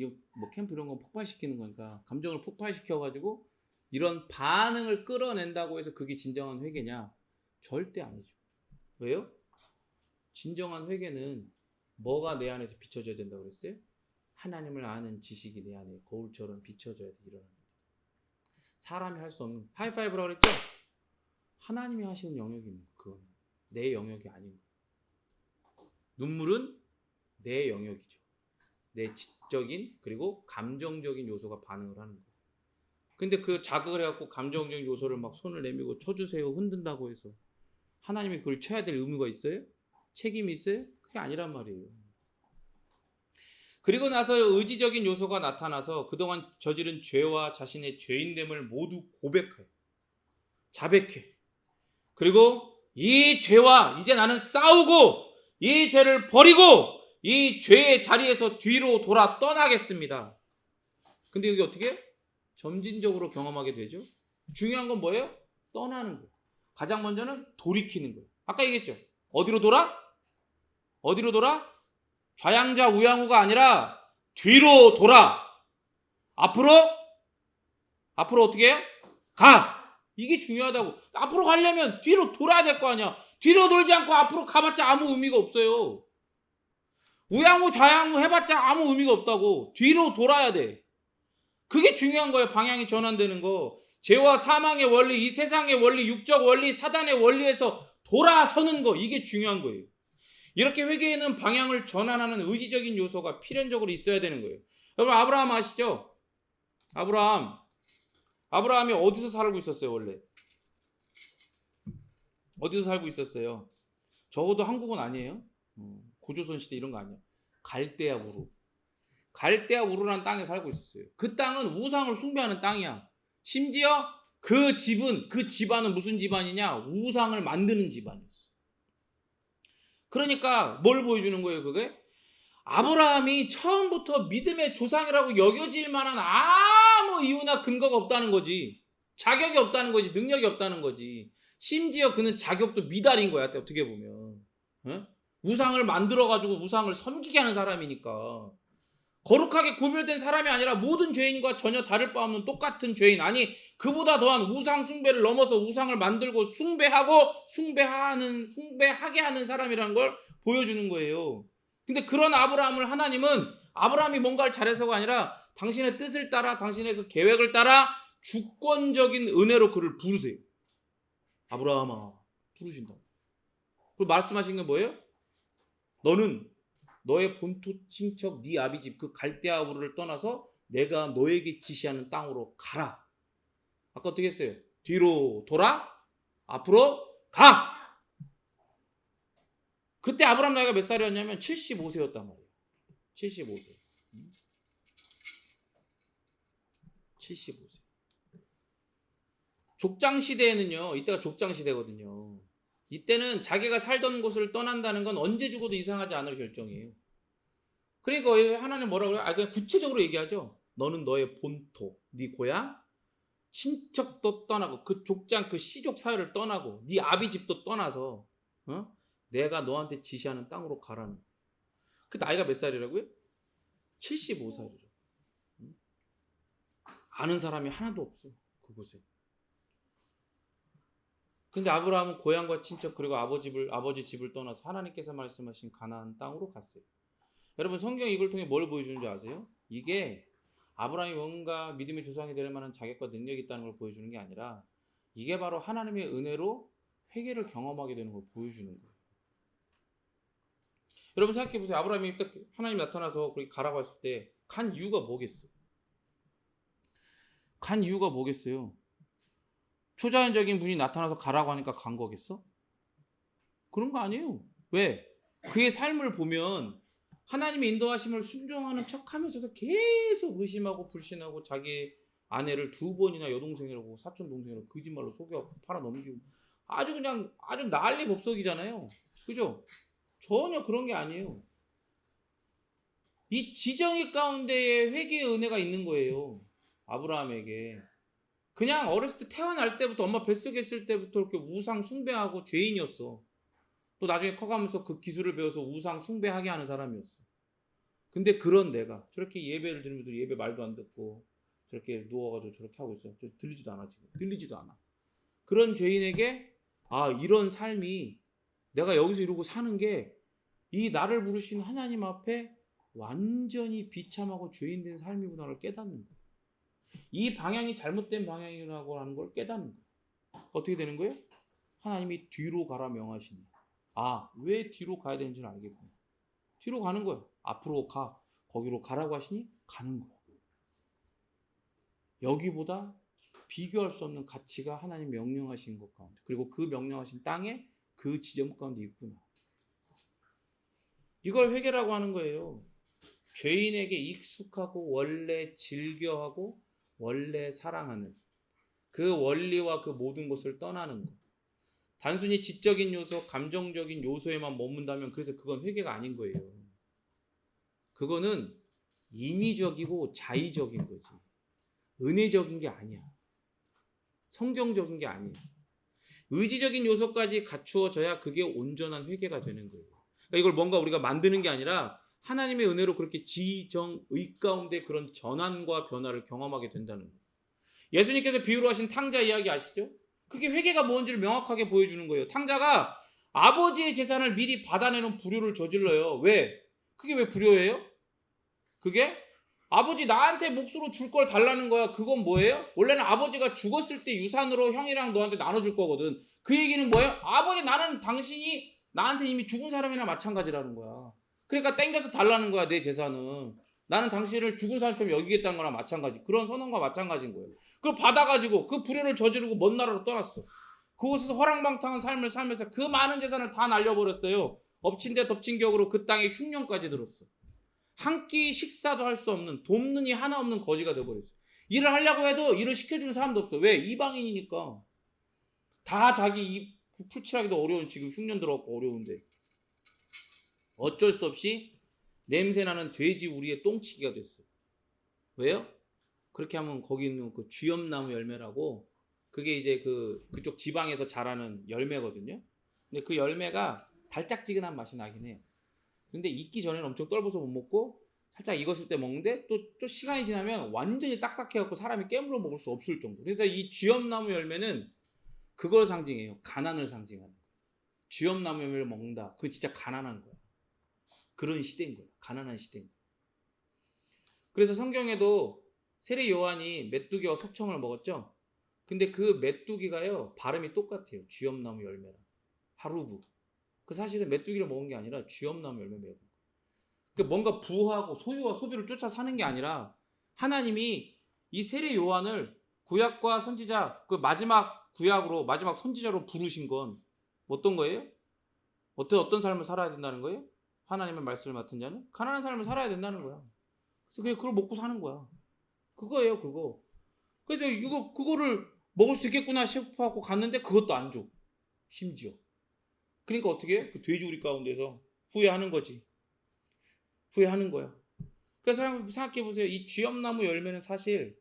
캠프 이런 건 폭발시키는 거니까 감정을 폭발시켜가지고 이런 반응을 끌어낸다고 해서 그게 진정한 회개냐? 절대 아니죠. 왜요? 진정한 회개는 뭐가 내 안에서 비춰져야 된다고 그랬어요? 하나님을 아는 지식이 내 안에 거울처럼 비춰져야 돼. 일어나는 사람이 할 수 없는 하이파이브라고 그랬죠? 하나님이 하시는 영역입니다. 그건 내 영역이 아닌 거예요. 눈물은 내 영역이죠. 내 지적인 그리고 감정적인 요소가 반응을 하는 거예요. 근데 그 자극을 해갖고 감정적인 요소를 막 손을 내밀고 쳐주세요 흔든다고 해서 하나님이 그걸 쳐야 될 의무가 있어요? 책임이 있어요? 그게 아니란 말이에요. 그리고 나서 의지적인 요소가 나타나서 그동안 저지른 죄와 자신의 죄인됨을 모두 고백해요. 자백해. 그리고 이 죄와 이제 나는 싸우고 이 죄를 버리고 이 죄의 자리에서 뒤로 돌아 떠나겠습니다. 근데 이게 어떻게 해요? 점진적으로 경험하게 되죠. 중요한 건 뭐예요? 떠나는 거예요. 가장 먼저는 돌이키는 거예요. 아까 얘기했죠. 어디로 돌아? 어디로 돌아? 좌양자 우양우가 아니라 뒤로 돌아. 앞으로 어떻게 해요? 가. 이게 중요하다고. 앞으로 가려면 뒤로 돌아야 될 거 아니야. 뒤로 돌지 않고 앞으로 가봤자 아무 의미가 없어요. 우양우 좌양우 해봤자 아무 의미가 없다고. 뒤로 돌아야 돼. 그게 중요한 거예요. 방향이 전환되는 거. 죄와 사망의 원리, 이 세상의 원리, 육적 원리, 사단의 원리에서 돌아서는 거. 이게 중요한 거예요. 이렇게 회개에는 방향을 전환하는 의지적인 요소가 필연적으로 있어야 되는 거예요. 여러분 아브라함 아시죠? 아브라함이 어디서 살고 있었어요 원래? 어디서 살고 있었어요? 적어도 한국은 아니에요. 고조선 시대 이런 거 아니야. 갈대아 우르라는 땅에 살고 있었어요. 그 땅은 우상을 숭배하는 땅이야. 심지어 그 집안은 무슨 집안이냐? 우상을 만드는 집안이었어. 그러니까 뭘 보여주는 거예요 그게? 아브라함이 처음부터 믿음의 조상이라고 여겨질 만한 아무 이유나 근거가 없다는 거지. 자격이 없다는 거지. 능력이 없다는 거지. 심지어 그는 자격도 미달인 거야. 어떻게 보면. 어? 우상을 만들어가지고 우상을 섬기게 하는 사람이니까. 거룩하게 구별된 사람이 아니라 모든 죄인과 전혀 다를 바 없는 똑같은 죄인. 아니 그보다 더한 우상 숭배를 넘어서 우상을 만들고 숭배하게 하는 사람이라는 걸 보여주는 거예요. 근데 그런 아브라함을 하나님은 아브라함이 뭔가를 잘해서가 아니라 당신의 뜻을 따라 당신의 그 계획을 따라 주권적인 은혜로 그를 부르세요. 아브라함아 부르신다. 그리고 말씀하신 게 뭐예요? 너는 너의 본토 친척 네 아비 집 그 갈대아 우르를 떠나서 내가 너에게 지시하는 땅으로 가라. 아까 어떻게 했어요? 뒤로 돌아 앞으로 가. 그때 아브라함 나이가 몇 살이었냐면 75세였단 말이에요. 75세. 75세. 족장 시대에는요. 이때가 족장 시대거든요. 이때는 자기가 살던 곳을 떠난다는 건 언제 죽어도 이상하지 않을 결정이에요. 그러니까 하나님 뭐라고 그래요? 그냥 구체적으로 얘기하죠. 너는 너의 본토, 네 고향, 친척도 떠나고 그 족장 그 시족 사회를 떠나고 네 아비 집도 떠나서 내가 너한테 지시하는 땅으로 가라는. 그 나이가 몇 살이라고요? 75살이래. 아는 사람이 하나도 없어 그곳에. 근데 아브라함은 고향과 친척 그리고 아버지 집을 떠나서 하나님께서 말씀하신 가나안 땅으로 갔어요. 여러분 성경이 이걸 통해 뭘 보여주는 줄 아세요? 이게 아브라함이 뭔가 믿음의 조상이 될 만한 자격과 능력이 있다는 걸 보여주는 게 아니라 이게 바로 하나님의 은혜로 회개를 경험하게 되는 걸 보여주는 거예요. 여러분 생각해 보세요. 아브라함이 딱 하나님 나타나서 그렇게 가라고 했을 때 간 이유가 뭐겠어요? 간 이유가 뭐겠어요? 초자연적인 분이 나타나서 가라고 하니까 간 거겠어? 그런 거 아니에요. 왜? 그의 삶을 보면 하나님의 인도하심을 순종하는 척하면서도 계속 의심하고 불신하고 자기 아내를 2번이나 여동생이라고 사촌 동생이라고 거짓말로 속여 팔아넘기고 아주 난리 법석이잖아요. 그죠? 전혀 그런 게 아니에요. 이 지정의 가운데에 회개의 은혜가 있는 거예요. 아브라함에게. 그냥 어렸을 때 태어날 때부터 엄마 뱃속에 있을 때부터 이렇게 우상 숭배하고 죄인이었어. 또 나중에 커가면서 그 기술을 배워서 우상 숭배하게 하는 사람이었어. 근데 그런 내가 저렇게 예배를 드리면서 예배 말도 안 듣고 저렇게 누워가지고 저렇게 하고 있어. 들리지도 않아 지금. 들리지도 않아. 그런 죄인에게 이런 삶이 내가 여기서 이러고 사는 게 이 나를 부르신 하나님 앞에 완전히 비참하고 죄인된 삶이구나를 깨닫는 거예요. 이 방향이 잘못된 방향이라고 하는 걸 깨닫는 거예요. 어떻게 되는 거예요? 하나님이 뒤로 가라 명하시니. 왜 뒤로 가야 되는지를 알겠구나. 뒤로 가는 거예요. 앞으로 가. 거기로 가라고 하시니 가는 거예요. 여기보다 비교할 수 없는 가치가 하나님 명령하신 것 가운데 그리고 그 명령하신 땅에 그 지점 가운데 있구나. 이걸 회개라고 하는 거예요. 죄인에게 익숙하고 원래 즐겨하고 원래 사랑하는 그 원리와 그 모든 것을 떠나는 것. 단순히 지적인 요소, 감정적인 요소에만 머문다면 그래서 그건 회개가 아닌 거예요. 그거는 인위적이고 자의적인 거지. 은혜적인 게 아니야. 성경적인 게 아니야. 의지적인 요소까지 갖추어져야 그게 온전한 회개가 되는 거예요. 그러니까 이걸 뭔가 우리가 만드는 게 아니라 하나님의 은혜로 그렇게 지정의 가운데 그런 전환과 변화를 경험하게 된다는 거예요. 예수님께서 비유로 하신 탕자 이야기 아시죠? 그게 회개가 뭔지를 명확하게 보여주는 거예요. 탕자가 아버지의 재산을 미리 받아내는 불효를 저질러요. 왜? 그게 왜 불효예요? 그게 아버지 나한테 몫으로 줄 걸 달라는 거야. 그건 뭐예요? 원래는 아버지가 죽었을 때 유산으로 형이랑 너한테 나눠줄 거거든. 그 얘기는 뭐예요? 아버지 나는 당신이 나한테 이미 죽은 사람이나 마찬가지라는 거야. 그러니까 땡겨서 달라는 거야. 내 재산은. 나는 당신을 죽은 사람처럼 여기겠다는 거랑 마찬가지. 그런 선언과 마찬가지인 거예요. 그걸 받아가지고 그 불효를 저지르고 먼 나라로 떠났어. 그곳에서 허랑방탕한 삶을 살면서 그 많은 재산을 다 날려버렸어요. 엎친 데 덮친 격으로 그 땅에 흉년까지 들었어. 한 끼 식사도 할 수 없는 돕는 이 하나 없는 거지가 돼버렸어. 일을 하려고 해도 일을 시켜주는 사람도 없어. 왜? 이방인이니까. 다 자기 입 풀칠하기도 어려운 지금 흉년 들어갖고 어려운데 어쩔 수 없이 냄새나는 돼지 우리의 똥치기가 됐어. 왜요? 그렇게 하면 거기 있는 그 쥐염나무 열매라고 그게 이제 그쪽 지방에서 자라는 열매거든요. 근데 그 열매가 달짝지근한 맛이 나긴 해요. 근데 익기 전에는 엄청 떫어서 못 먹고 살짝 익었을 때 먹는데 또 시간이 지나면 완전히 딱딱해갖고 사람이 깨물어 먹을 수 없을 정도. 그래서 이 쥐엄나무 열매는 그걸 상징해요. 가난을 상징하는 거예요. 쥐엄나무 열매를 먹는다. 그거 진짜 가난한 거야. 그런 시대인 거예요. 가난한 시대인 거예요. 그래서 성경에도 세례 요한이 메뚜기와 석청을 먹었죠. 근데 그 메뚜기가요 발음이 똑같아요. 쥐엄나무 열매랑 하루브. 그 사실은 메뚜기를 먹은 게 아니라 쥐엄나무 열매 먹은 거예요. 그러니까 뭔가 부하고 소유와 소비를 쫓아 사는 게 아니라 하나님이 이 세례 요한을 구약과 선지자 그 마지막 구약으로 마지막 선지자로 부르신 건 어떤 거예요? 어떤 삶을 살아야 된다는 거예요? 하나님의 말씀을 맡은 자는 가난한 삶을 살아야 된다는 거야. 그래서 그냥 그걸 먹고 사는 거야. 그거예요, 그거. 그래서 그거를 먹을 수 있겠구나 싶어갖고 갔는데 그것도 안 줘. 심지어. 그러니까 어떻게 해? 그 돼지우리 가운데서 후회하는 거지. 후회하는 거야. 그래서 생각해 보세요. 이 쥐엄나무 열매는 사실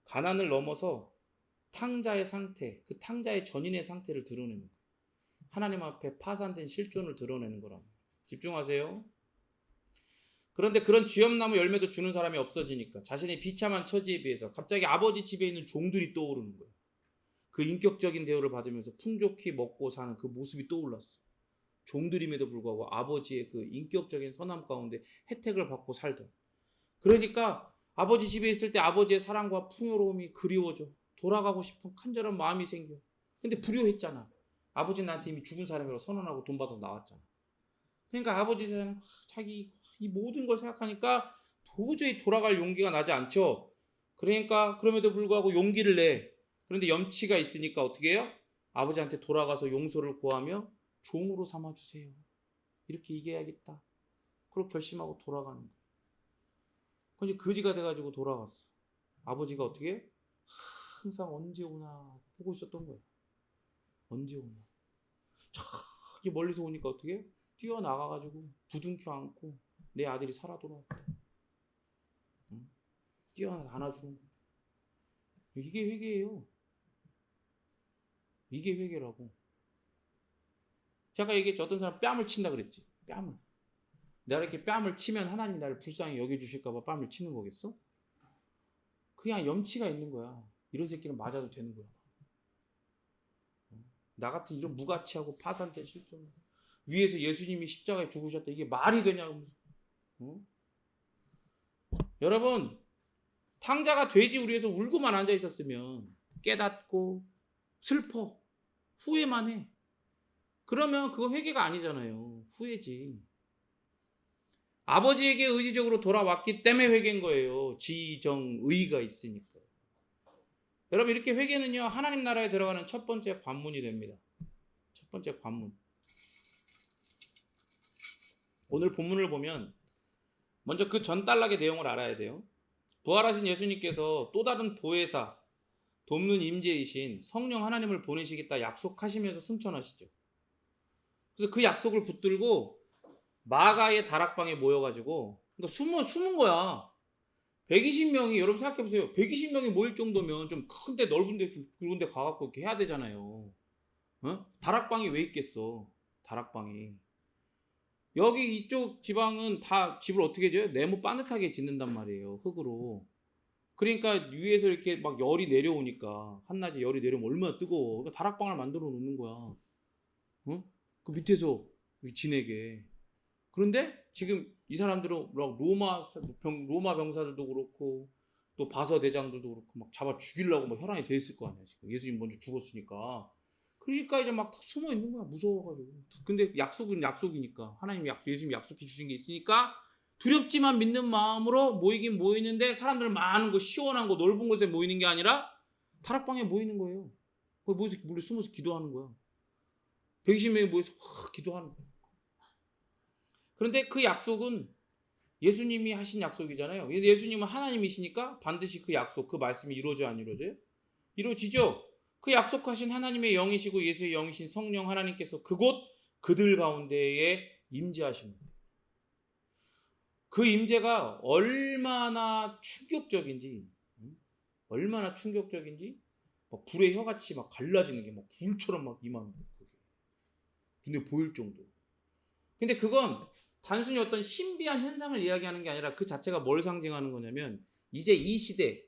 가난을 넘어서 탕자의 상태, 그 탕자의 전인의 상태를 드러내는 거예요. 하나님 앞에 파산된 실존을 드러내는 거랍니다. 집중하세요. 그런데 그런 쥐엄나무 열매도 주는 사람이 없어지니까 자신의 비참한 처지에 비해서 갑자기 아버지 집에 있는 종들이 떠오르는 거예요. 그 인격적인 대우를 받으면서 풍족히 먹고 사는 그 모습이 떠올랐어. 종들임에도 불구하고 아버지의 그 인격적인 선함 가운데 혜택을 받고 살던. 그러니까 아버지 집에 있을 때 아버지의 사랑과 풍요로움이 그리워져. 돌아가고 싶은 간절한 마음이 생겨. 근데 불효했잖아. 아버지 나한테 이미 죽은 사람이라고 선언하고 돈 받아서 나왔잖아. 그러니까 아버지 세상은 자기 이 모든 걸 생각하니까 도저히 돌아갈 용기가 나지 않죠. 그러니까 그럼에도 불구하고 용기를 내. 그런데 염치가 있으니까 어떻게 해요? 아버지한테 돌아가서 용서를 구하며 종으로 삼아주세요. 이렇게 얘기해야겠다. 그렇게 결심하고 돌아가는 거예요. 그런데 거지가 돼가지고 돌아갔어. 아버지가 어떻게 해? 항상 언제 오나 보고 있었던 거예요. 언제 오나. 저기 멀리서 오니까 어떻게 해? 뛰어나가가지고 부둥켜 안고 내 아들이 살아 돌아왔다. 응? 뛰어나서 안아주는 거예요. 이게 회개예요. 이게 회개라고. 제가 얘기했죠. 어떤 사람 뺨을 친다 그랬지. 뺨을. 내가 이렇게 뺨을 치면 하나님 나를 불쌍히 여겨주실까봐 뺨을 치는 거겠어? 그냥 염치가 있는 거야. 이런 새끼는 맞아도 되는 거야. 나 같은 이런 무가치하고 파산된 실존 위에서 예수님이 십자가에 죽으셨다. 이게 말이 되냐고. 어? 여러분 탕자가 돼지 우리에서 울고만 앉아 있었으면 깨닫고 슬퍼 후회만 해. 그러면 그거 회개가 아니잖아요. 후회지. 아버지에게 의지적으로 돌아왔기 때문에 회개인 거예요. 지정의가 있으니까. 여러분 이렇게 회개는요 하나님 나라에 들어가는 첫 번째 관문이 됩니다. 첫 번째 관문. 오늘 본문을 보면 먼저 그 전 단락의 내용을 알아야 돼요. 부활하신 예수님께서 또 다른 보혜사, 돕는 임재이신 성령 하나님을 보내시겠다 약속하시면서 승천하시죠. 그래서 그 약속을 붙들고 마가의 다락방에 모여가지고 그러니까 숨은 거야. 120명이 여러분 생각해보세요. 120명이 모일 정도면 좀 큰데 넓은데 좀 굵은데 가갖고 이렇게 해야 되잖아요. 어? 다락방이 왜 있겠어? 다락방이. 여기 이쪽 지방은 다 집을 어떻게 지어요? 네모 빠듯하게 짓는단 말이에요. 흙으로. 그러니까 위에서 이렇게 막 열이 내려오니까 한낮에 열이 내려오면 얼마나 뜨거워. 그러니까 다락방을 만들어 놓는 거야. 어? 그 밑에서 지내게. 그런데 지금 이 사람들은 로마 병사들도 그렇고 또 바서 대장들도 그렇고 막 잡아 죽이려고 막 혈안이 돼 있을 거 아니야. 지금 예수님 먼저 죽었으니까. 그러니까 이제 막 다 숨어 있는 거야. 무서워가지고. 근데 약속은 약속이니까 예수님이 약속해 주신 게 있으니까 두렵지만 믿는 마음으로 모이긴 모이는데 사람들 많은 거 시원한 거 넓은 곳에 모이는 게 아니라 다락방에 모이는 거예요. 거기 모여서 물에 숨어서 기도하는 거야. 120명이 모여서 기도하는 거야. 그런데 그 약속은 예수님이 하신 약속이잖아요. 예수님은 하나님이시니까 반드시 그 약속, 그 말씀이 이루어져요, 안 이루어져요? 이루어지죠. 그 약속하신 하나님의 영이시고 예수의 영이신 성령 하나님께서 그곳 그들 가운데에 임재하시는 거예요. 그 임재가 얼마나 충격적인지 막 불의 혀같이 막 갈라지는 게 막 불처럼 막 임하는 거예요. 눈에 보일 정도로. 근데 그건 단순히 어떤 신비한 현상을 이야기하는 게 아니라 그 자체가 뭘 상징하는 거냐면 이제 이 시대,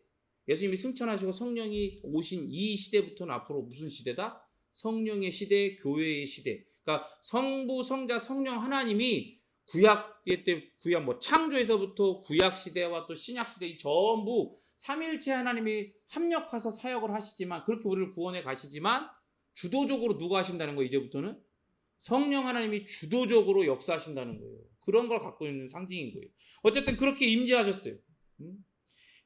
예수님이 승천하시고 성령이 오신 이 시대부터는 앞으로 무슨 시대다? 성령의 시대, 교회의 시대. 그러니까 성부, 성자, 성령 하나님이 구약의 때 구약 뭐 창조에서부터 구약 시대와 또 신약 시대 전부 삼일체 하나님이 합력해서 사역을 하시지만 그렇게 우리를 구원해 가시지만 주도적으로 누가 하신다는 거예요? 이제부터는 성령 하나님이 주도적으로 역사하신다는 거예요. 그런 걸 갖고 있는 상징인 거예요. 어쨌든 그렇게 임재하셨어요.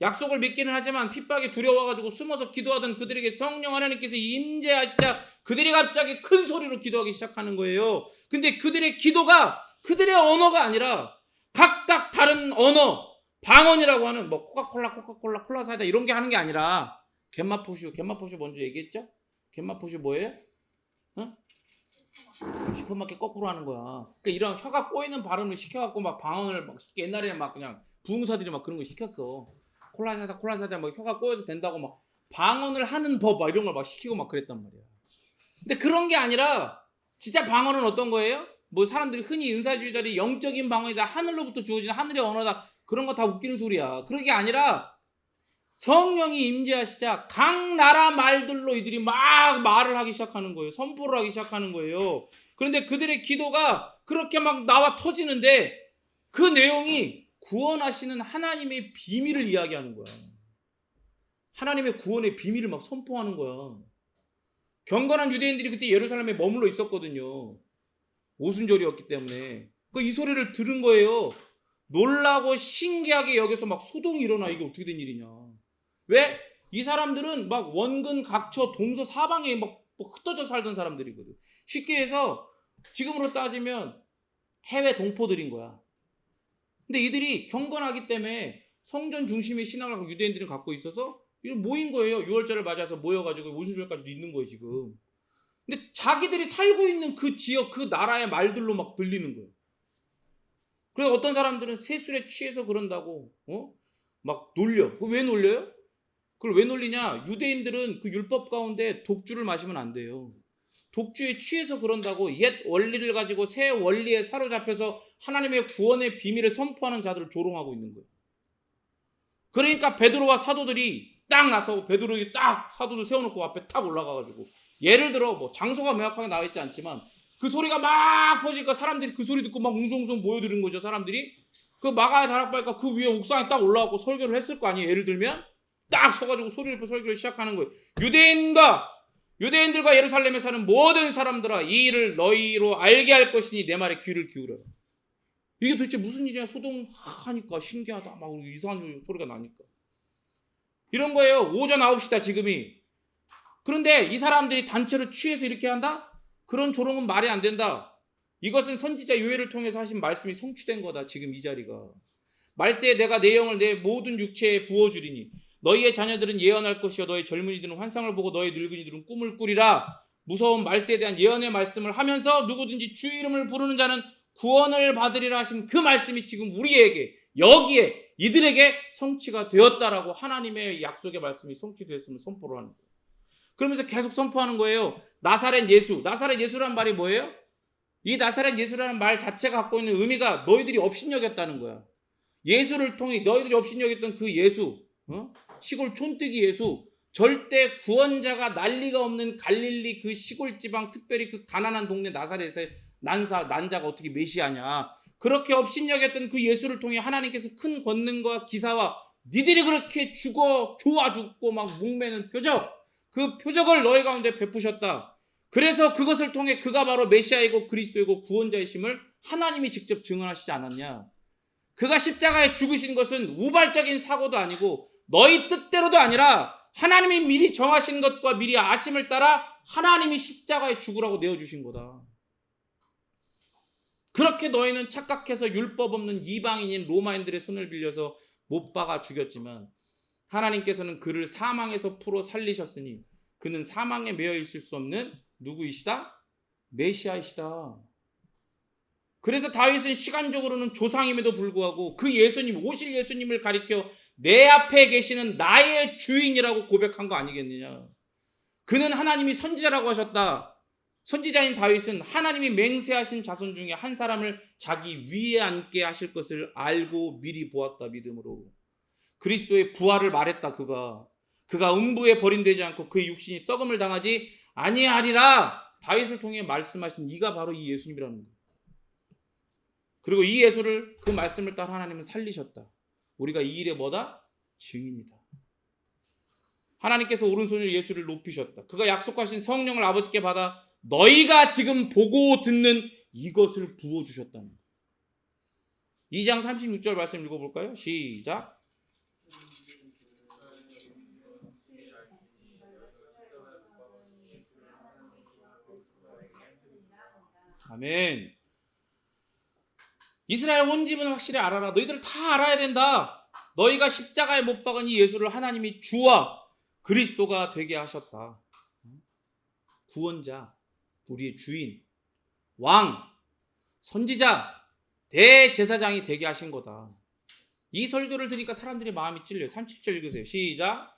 약속을 믿기는 하지만 핍박이 두려워가지고 숨어서 기도하던 그들에게 성령 하나님께서 임재하시자 그들이 갑자기 큰 소리로 기도하기 시작하는 거예요. 근데 그들의 기도가 그들의 언어가 아니라 각각 다른 언어, 방언이라고 하는 뭐 코카콜라, 콜라 사이다 이런 게 하는 게 아니라 갯마포슈 먼저 얘기했죠? 갯마포슈 뭐예요? 슈퍼마켓 거꾸로 하는 거야. 그러니까 이런 혀가 꼬이는 발음을 시켜갖고 막 방언을 막 옛날에는 막 그냥 부흥사들이 막 그런 거 시켰어. 콜라 사다 막 혀가 꼬여도 된다고 막 방언을 하는 법 막 이런 걸 막 시키고 막 그랬단 말이야. 근데 그런 게 아니라 진짜 방언은 어떤 거예요? 뭐 사람들이 흔히 은사주의자들이 영적인 방언이다, 하늘로부터 주어진 하늘의 언어다 그런 거 다 웃기는 소리야. 그런 게 아니라 성령이 임재하시자 각 나라 말들로 이들이 막 말을 하기 시작하는 거예요. 선포를 하기 시작하는 거예요. 그런데 그들의 기도가 그렇게 막 나와 터지는데 그 내용이 구원하시는 하나님의 비밀을 이야기하는 거야. 하나님의 구원의 비밀을 막 선포하는 거야. 경건한 유대인들이 그때 예루살렘에 머물러 있었거든요. 오순절이었기 때문에. 이 소리를 들은 거예요. 놀라고 신기하게 여기서 막 소동이 일어나. 이게 어떻게 된 일이냐. 왜? 이 사람들은 막 원근 각처 동서 사방에 막 흩어져 살던 사람들이거든. 쉽게 해서 지금으로 따지면 해외 동포들인 거야. 근데 이들이 경건하기 때문에 성전 중심의 신앙을 유대인들이 갖고 있어서 모인 거예요. 6월절을 맞아서 모여가지고 오순절까지도 있는 거예요 지금. 근데 자기들이 살고 있는 그 지역 그 나라의 말들로 막 들리는 거예요. 그래서 어떤 사람들은 세술에 취해서 그런다고 막 놀려. 왜 놀려요? 그걸 왜 놀리냐? 유대인들은 그 율법 가운데 독주를 마시면 안 돼요. 독주에 취해서 그런다고 옛 원리를 가지고 새 원리에 사로잡혀서 하나님의 구원의 비밀을 선포하는 자들을 조롱하고 있는 거예요. 그러니까 베드로와 사도들이 딱 나서고 베드로에게 딱 사도들 세워놓고 앞에 딱 올라가가지고 예를 들어 뭐 장소가 명확하게 나와 있지 않지만 그 소리가 막 퍼지니까 사람들이 그 소리 듣고 막 웅성웅성 모여드는 거죠. 사람들이 그 마가의 다락방이니까 그 위에 옥상에 딱 올라가고 설교를 했을 거 아니에요. 예를 들면 딱 서가지고 소리를 내서 설교를 시작하는 거예요. 유대인들과 예루살렘에 사는 모든 사람들아 이 일을 너희로 알게 할 것이니 내 말에 귀를 기울여라. 이게 도대체 무슨 일이냐. 소동하니까 신기하다 막 이상한 소리가 나니까 이런 거예요. 오전 9시다 지금이. 그런데 이 사람들이 단체로 취해서 이렇게 한다? 그런 조롱은 말이 안 된다. 이것은 선지자 요엘을 통해서 하신 말씀이 성취된 거다. 지금 이 자리가. 말세에 내가 내 영을 내 모든 육체에 부어주리니 너희의 자녀들은 예언할 것이요 너희 젊은이들은 환상을 보고 너희 늙은이들은 꿈을 꾸리라. 무서운 말세에 대한 예언의 말씀을 하면서 누구든지 주 이름을 부르는 자는 구원을 받으리라 하신 그 말씀이 지금 우리에게 여기에 이들에게 성취가 되었다라고 하나님의 약속의 말씀이 성취되었음을 선포를 하는 거예요. 그러면서 계속 선포하는 거예요. 나사렛 예수라는 말이 뭐예요? 이 나사렛 예수라는 말 자체가 갖고 있는 의미가 너희들이 업신여겼다는 거야. 예수를 통해 너희들이 업신여겼던 그 예수, 시골 촌뜨기 예수, 절대 구원자가 난리가 없는 갈릴리 그 시골 지방, 특별히 그 가난한 동네 나사렛의 난자가 어떻게 메시아냐. 그렇게 업신여겼던 그 예수를 통해 하나님께서 큰 권능과 기사와 니들이 그렇게 좋아 죽고 막 목매는 표적, 그 표적을 너희 가운데 베푸셨다. 그래서 그것을 통해 그가 바로 메시아이고 그리스도이고 구원자이심을 하나님이 직접 증언하시지 않았냐. 그가 십자가에 죽으신 것은 우발적인 사고도 아니고 너희 뜻대로도 아니라 하나님이 미리 정하신 것과 미리 아심을 따라 하나님이 십자가에 죽으라고 내어주신 거다. 그렇게 너희는 착각해서 율법 없는 이방인인 로마인들의 손을 빌려서 못 박아 죽였지만 하나님께서는 그를 사망에서 풀어 살리셨으니 그는 사망에 매여 있을 수 없는 누구이시다? 메시아이시다. 그래서 다윗은 시간적으로는 조상임에도 불구하고 그 예수님, 오실 예수님을 가리켜 내 앞에 계시는 나의 주인이라고 고백한 거 아니겠느냐. 그는 하나님이 선지자라고 하셨다. 선지자인 다윗은 하나님이 맹세하신 자손 중에 한 사람을 자기 위에 앉게 하실 것을 알고 미리 보았다. 믿음으로 그리스도의 부활을 말했다. 그가 음부에 버림되지 않고 그의 육신이 썩음을 당하지 아니하리라. 다윗을 통해 말씀하신 이가 바로 이 예수님이라는 거예요. 그리고 이 예수를, 그 말씀을 따라 하나님은 살리셨다. 우리가 이 일에 뭐다? 증인이다. 하나님께서 오른손으로 예수를 높이셨다. 그가 약속하신 성령을 아버지께 받아 너희가 지금 보고 듣는 이것을 부어주셨다는 거예요. 2장 36절 말씀 읽어볼까요? 시작. 아멘. 이스라엘 온 집은 확실히 알아라. 너희들 다 알아야 된다. 너희가 십자가에 못 박은 이 예수를 하나님이 주와 그리스도가 되게 하셨다. 구원자, 우리의 주인, 왕, 선지자, 대제사장이 되게 하신 거다. 이 설교를 들으니까 사람들이 마음이 찔려요. 30절 읽으세요. 시작.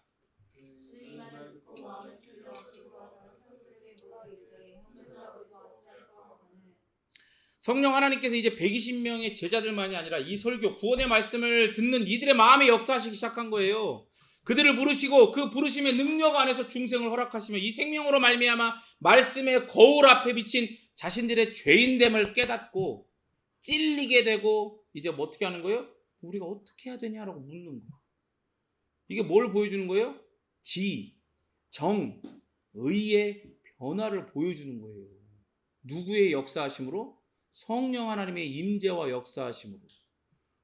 성령 하나님께서 이제 120명의 제자들만이 아니라 이 설교, 구원의 말씀을 듣는 이들의 마음에 역사하시기 시작한 거예요. 그들을 부르시고 그 부르심의 능력 안에서 중생을 허락하시며 이 생명으로 말미암아 말씀의 거울 앞에 비친 자신들의 죄인됨을 깨닫고 찔리게 되고 이제 뭐 어떻게 하는 거예요? 우리가 어떻게 해야 되냐라고 묻는 거예요. 이게 뭘 보여주는 거예요? 지, 정, 의의 변화를 보여주는 거예요. 누구의 역사하심으로? 성령 하나님의 임재와 역사하심으로.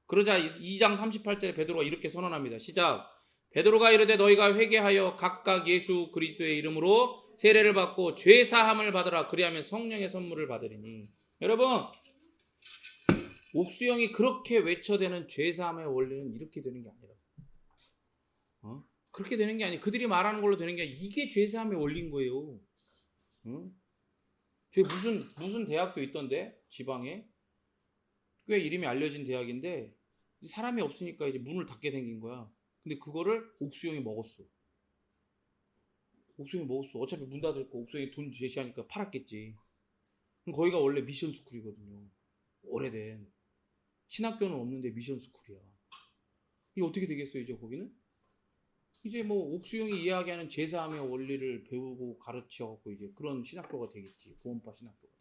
그러자 2장 38절에 베드로가 이렇게 선언합니다. 시작. 베드로가 이르되 너희가 회개하여 각각 예수 그리스도의 이름으로 세례를 받고 죄 사함을 받으라. 그리하면 성령의 선물을 받으리니. 여러분, 옥수영이 그렇게 외쳐대는 죄 사함의 원리는 이렇게 되는 게 아니라, 그렇게 되는 게 아니에요. 그들이 말하는 걸로 되는 게 아니라 이게 죄 사함의 원리인 거예요. 저 무슨 대학교 있던데 지방에 꽤 이름이 알려진 대학인데 사람이 없으니까 이제 문을 닫게 생긴 거야. 근데 그거를 옥수영이 먹었어. 옥수영이 먹었어. 어차피 문 닫을 거 옥수영이 돈 제시하니까 팔았겠지. 그럼 거기가 원래 미션 스쿨이거든요. 오래된 신학교는 없는데 미션 스쿨이야. 이게 어떻게 되겠어요 이제 거기는? 이제 뭐 옥수영이 이야기하는 제사함의 원리를 배우고 가르쳐갖고 이제 그런 신학교가 되겠지. 구원파 신학교가.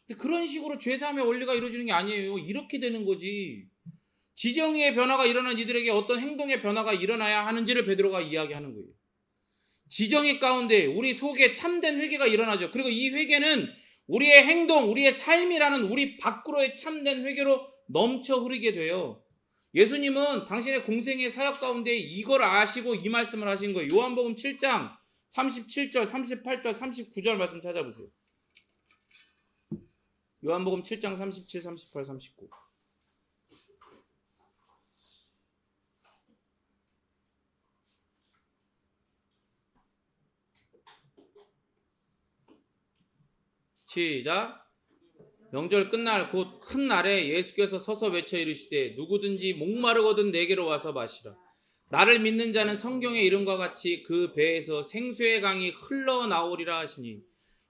근데 그런 식으로 제사함의 원리가 이루어지는 게 아니에요. 이렇게 되는 거지. 지정의의 변화가 일어난 이들에게 어떤 행동의 변화가 일어나야 하는지를 베드로가 이야기하는 거예요. 지정의 가운데 우리 속에 참된 회개가 일어나죠. 그리고 이 회개는 우리의 행동, 우리의 삶이라는 우리 밖으로의 참된 회개로 넘쳐 흐르게 돼요. 예수님은 당신의 공생의 사역 가운데 이걸 아시고 이 말씀을 하신 거예요. 요한복음 7장 37절, 38절, 39절 말씀 찾아보세요. 요한복음 7장 37, 38, 39. 시작. 명절 끝날 곧 큰 날에 예수께서 서서 외쳐 이르시되 누구든지 목마르거든 내게로 와서 마시라. 나를 믿는 자는 성경의 이름과 같이 그 배에서 생수의 강이 흘러나오리라 하시니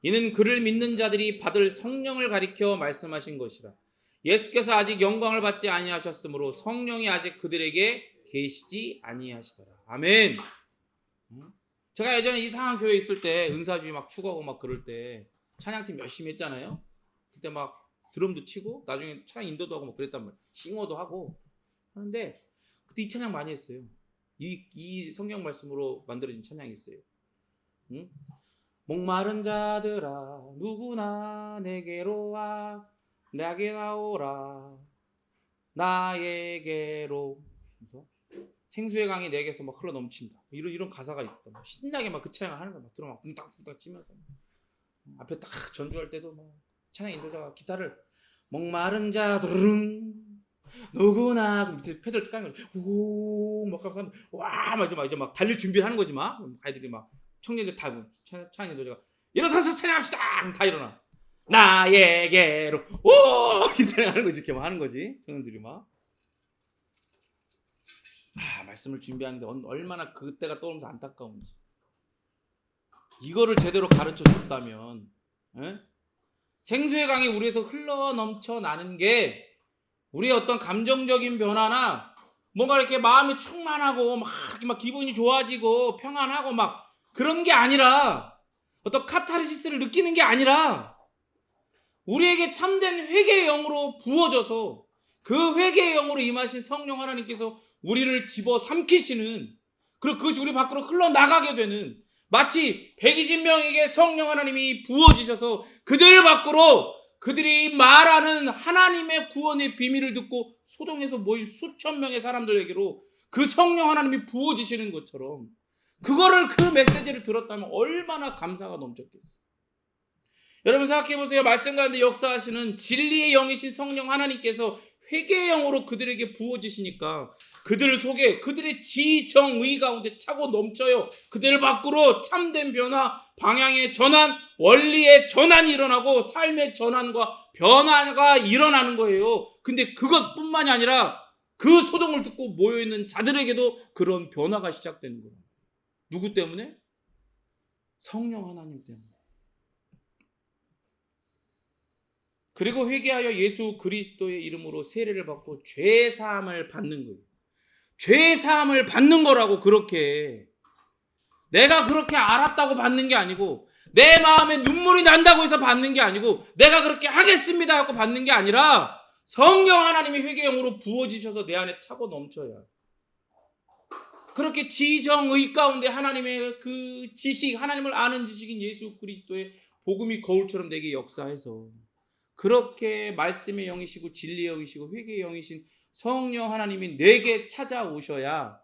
이는 그를 믿는 자들이 받을 성령을 가리켜 말씀하신 것이라. 예수께서 아직 영광을 받지 아니하셨으므로 성령이 아직 그들에게 계시지 아니하시더라. 아멘. 제가 예전에 이상한 교회에 있을 때 은사주의 막 추구하고 막 그럴 때 찬양팀 열심히 했잖아요. 그때 막 드럼도 치고 나중에 찬양 인도도 하고 막 그랬단 말이에요. 싱어도 하고 하는데 그때 이 찬양 많이 했어요. 이 성경 말씀으로 만들어진 찬양이 있어요. 응? 목마른 자들아 누구나 내게로 와 내게 나오라 나에게로. 그래서 생수의 강이 내게서 막 흘러 넘친다. 이런 가사가 있었단 말이에요. 신나게 막 그 찬양을 하는 거야. 막 들어 막 쿵땅쿵땅 치면서 앞에 딱 전주할 때도 막 찬양 인도자가 기타를 목마른 자들은 누구나 밑에 패들 까는 거지. 오막 하면 와 이제 막 달릴 준비를 하는 거지 막 아이들이 막 청년들 다 찬양 인도자가 일어서서 찬양합시다. 다 일어나. 나에게로 오 이렇게 하는 거지. 이렇게 막 하는 거지. 청년들이 막 말씀을 준비하는데 얼마나 그때가 떠오르면서 안타까운지. 이거를 제대로 가르쳐 줬다면, 에? 생수의 강이 우리에서 흘러 넘쳐나는 게 우리의 어떤 감정적인 변화나 뭔가 이렇게 마음이 충만하고 이렇게 막 기분이 좋아지고 평안하고 막 그런 게 아니라, 어떤 카타르시스를 느끼는 게 아니라 우리에게 참된 회개의 영으로 부어져서 그 회개의 영으로 임하신 성령 하나님께서 우리를 집어 삼키시는, 그리고 그것이 우리 밖으로 흘러나가게 되는, 마치 120명에게 성령 하나님이 부어지셔서 그들 밖으로 그들이 말하는 하나님의 구원의 비밀을 듣고 소동에서 모인 수천 명의 사람들에게로 그 성령 하나님이 부어지시는 것처럼, 그거를, 그 메시지를 들었다면 얼마나 감사가 넘쳤겠어요. 여러분 생각해 보세요. 말씀 가운데 역사하시는 진리의 영이신 성령 하나님께서 회개의 영으로 그들에게 부어지시니까 그들 속에, 그들의 지정의 가운데 차고 넘쳐요. 그들 밖으로 참된 변화, 방향의 전환, 원리의 전환이 일어나고 삶의 전환과 변화가 일어나는 거예요. 근데 그것뿐만이 아니라 그 소동을 듣고 모여있는 자들에게도 그런 변화가 시작되는 거예요. 누구 때문에? 성령 하나님 때문에. 그리고 회개하여 예수 그리스도의 이름으로 세례를 받고 죄사함을 받는 거예요. 죄사함을 받는 거라고. 그렇게 내가 그렇게 알았다고 받는 게 아니고, 내 마음에 눈물이 난다고 해서 받는 게 아니고, 내가 그렇게 하겠습니다 하고 받는 게 아니라 성령 하나님이 회개영으로 부어지셔서 내 안에 차고 넘쳐야, 그렇게 지정의 가운데 하나님의 그 지식, 하나님을 아는 지식인 예수 그리스도의 복음이 거울처럼 내게 역사해서, 그렇게 말씀의 영이시고 진리의 영이시고 회개의 영이신 성령 하나님이 내게 찾아오셔야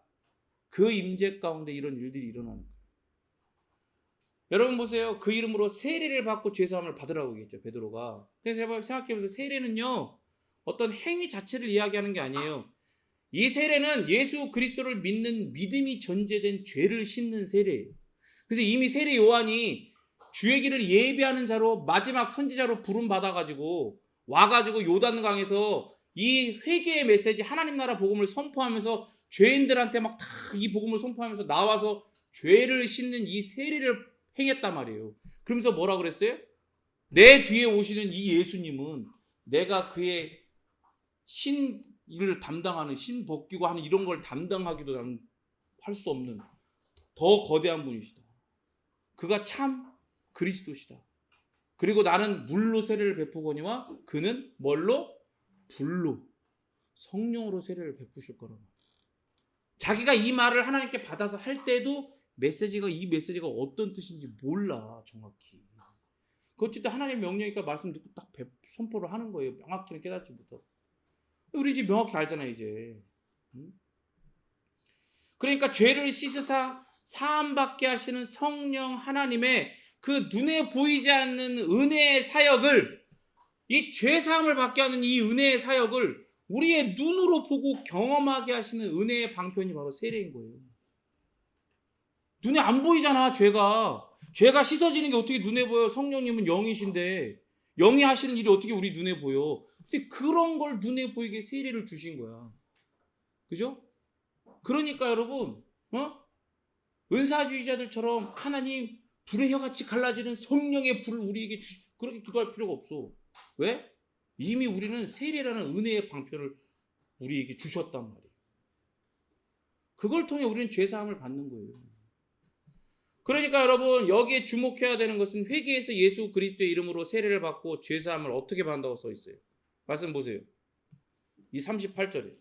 그 임재 가운데 이런 일들이 일어나는 거예요. 여러분 보세요. 그 이름으로 세례를 받고 죄사함을 받으라고 얘기했죠, 베드로가. 그래서 생각해보세요. 세례는요, 어떤 행위 자체를 이야기하는 게 아니에요. 이 세례는 예수 그리스도를 믿는 믿음이 전제된 죄를 씻는 세례예요. 그래서 이미 세례 요한이 주의 길을 예비하는 자로, 마지막 선지자로 부름 받아가지고 와가지고 요단강에서 이 회개의 메시지, 하나님 나라 복음을 선포하면서 죄인들한테 막 다 이 복음을 선포하면서 나와서 죄를 씻는 이 세례를 행했단 말이에요. 그러면서 뭐라 그랬어요? 내 뒤에 오시는 이 예수님은 내가 그의 신을 담당하는, 신 벗기고 하는 이런 걸 담당하기도 할 수 없는 더 거대한 분이시다. 그가 참 그리스도시다. 그리고 나는 물로 세례를 베푸거니와 그는 뭘로? 불로, 성령으로 세례를 베푸실 거라고. 자기가 이 말을 하나님께 받아서 할 때도 이 메시지가 어떤 뜻인지 몰라, 정확히. 그것도 하나님의 명령이니까 말씀 듣고 딱 선포를 하는 거예요. 명확히는 깨닫지 못하고. 우리 이제 명확히 알잖아요, 이제. 그러니까 죄를 씻으사 사함받게 하시는 성령 하나님의 그 눈에 보이지 않는 은혜의 사역을, 이 죄사함을 받게 하는 이 은혜의 사역을 우리의 눈으로 보고 경험하게 하시는 은혜의 방편이 바로 세례인 거예요. 눈에 안 보이잖아, 죄가. 죄가 씻어지는 게 어떻게 눈에 보여? 성령님은 영이신데 영이 하시는 일이 어떻게 우리 눈에 보여? 근데 그런 걸 눈에 보이게 세례를 주신 거야. 그죠? 그러니까 여러분, 은사주의자들처럼 하나님 불의 혀같이 갈라지는 성령의 불을 우리에게 그렇게 기도할 필요가 없어. 왜? 이미 우리는 세례라는 은혜의 방편을 우리에게 주셨단 말이에요. 그걸 통해 우리는 죄사함을 받는 거예요. 그러니까 여러분, 여기에 주목해야 되는 것은 회개해서 예수 그리스도의 이름으로 세례를 받고 죄사함을 어떻게 받는다고 써 있어요. 말씀 보세요. 이 38절에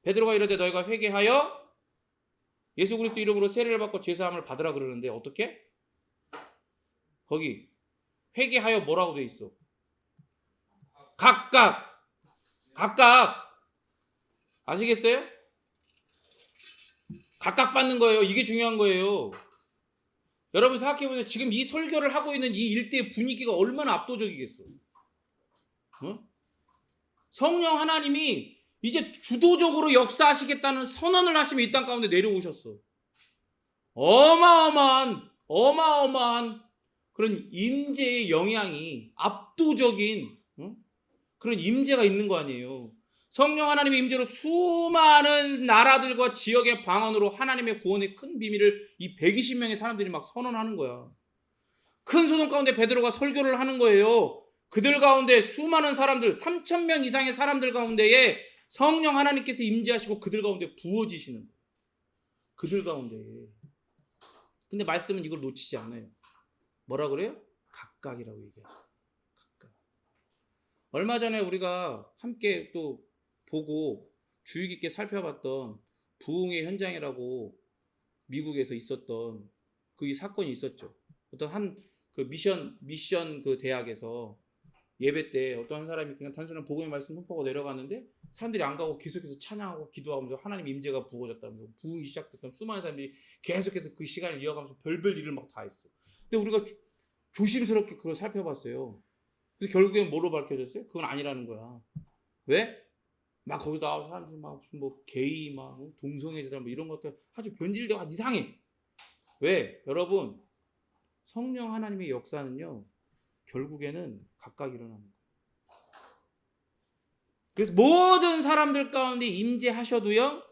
베드로가 이르되 너희가 회개하여 예수 그리스도 이름으로 세례를 받고 죄사함을 받으라 그러는데 어떻게? 거기 회개하여 뭐라고 돼 있어? 각각. 아시겠어요? 각각 받는 거예요. 이게 중요한 거예요. 여러분 생각해보세요. 지금 이 설교를 하고 있는 이 일대의 분위기가 얼마나 압도적이겠어. 성령 하나님이 이제 주도적으로 역사하시겠다는 선언을 하시며 이 땅 가운데 내려오셨어. 어마어마한 그런 임재의 영향이, 압도적인 그런 임재가 있는 거 아니에요. 성령 하나님의 임재로 수많은 나라들과 지역의 방언으로 하나님의 구원의 큰 비밀을 이 120명의 사람들이 막 선언하는 거야. 큰 소동 가운데 베드로가 설교를 하는 거예요. 그들 가운데 수많은 사람들, 3,000명 이상의 사람들 가운데에 성령 하나님께서 임재하시고 그들 가운데 부어지시는 거예요. 그들 가운데에. 근데 말씀은 이걸 놓치지 않아요. 뭐라 그래요? 각각이라고 얘기하죠. 각각. 얼마 전에 우리가 함께 또 보고 주의 깊게 살펴봤던 부흥의 현장이라고 미국에서 있었던 그 사건이 있었죠. 어떤 한 그 미션 그 대학에서 예배 때 어떤 한 사람이 그냥 단순한 복음의 말씀 선포하고 내려가는데 사람들이 안 가고 계속해서 찬양하고 기도하면서 하나님 임재가 부어졌다면서 부흥이 시작됐던 수많은 사람들이 계속해서 그 시간을 이어가면서 별별 일을 막 다 했어. 근데 우리가 조심스럽게 그걸 살펴봤어요. 그래서 결국엔 뭐로 밝혀졌어요? 그건 아니라는 거야. 왜? 막 거기서 나와서 사람들이 막 무슨 뭐 게이 막 동성애자 뭐 이런 것들 아주 변질되고 아주 이상해. 왜? 여러분, 성령 하나님의 역사는요 결국에는 각각 일어나는 거예요. 그래서 모든 사람들 가운데 임재하셔도요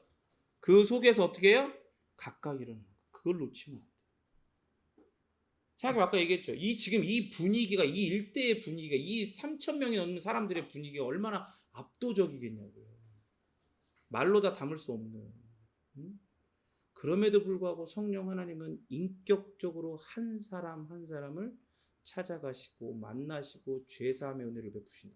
그 속에서 어떻게 해요? 각각 일어나는 거예요. 그걸 놓치면 안 돼요. 생각해 아까 얘기했죠. 지금 이 분위기가, 이 일대의 분위기가, 이 3,000명이 넘는 사람들의 분위기가 얼마나 압도적이겠냐고요. 말로 다 담을 수 없는. 그럼에도 불구하고 성령 하나님은 인격적으로 한 사람 한 사람을 찾아가시고 만나시고 죄사함의 은혜를 베푸신다.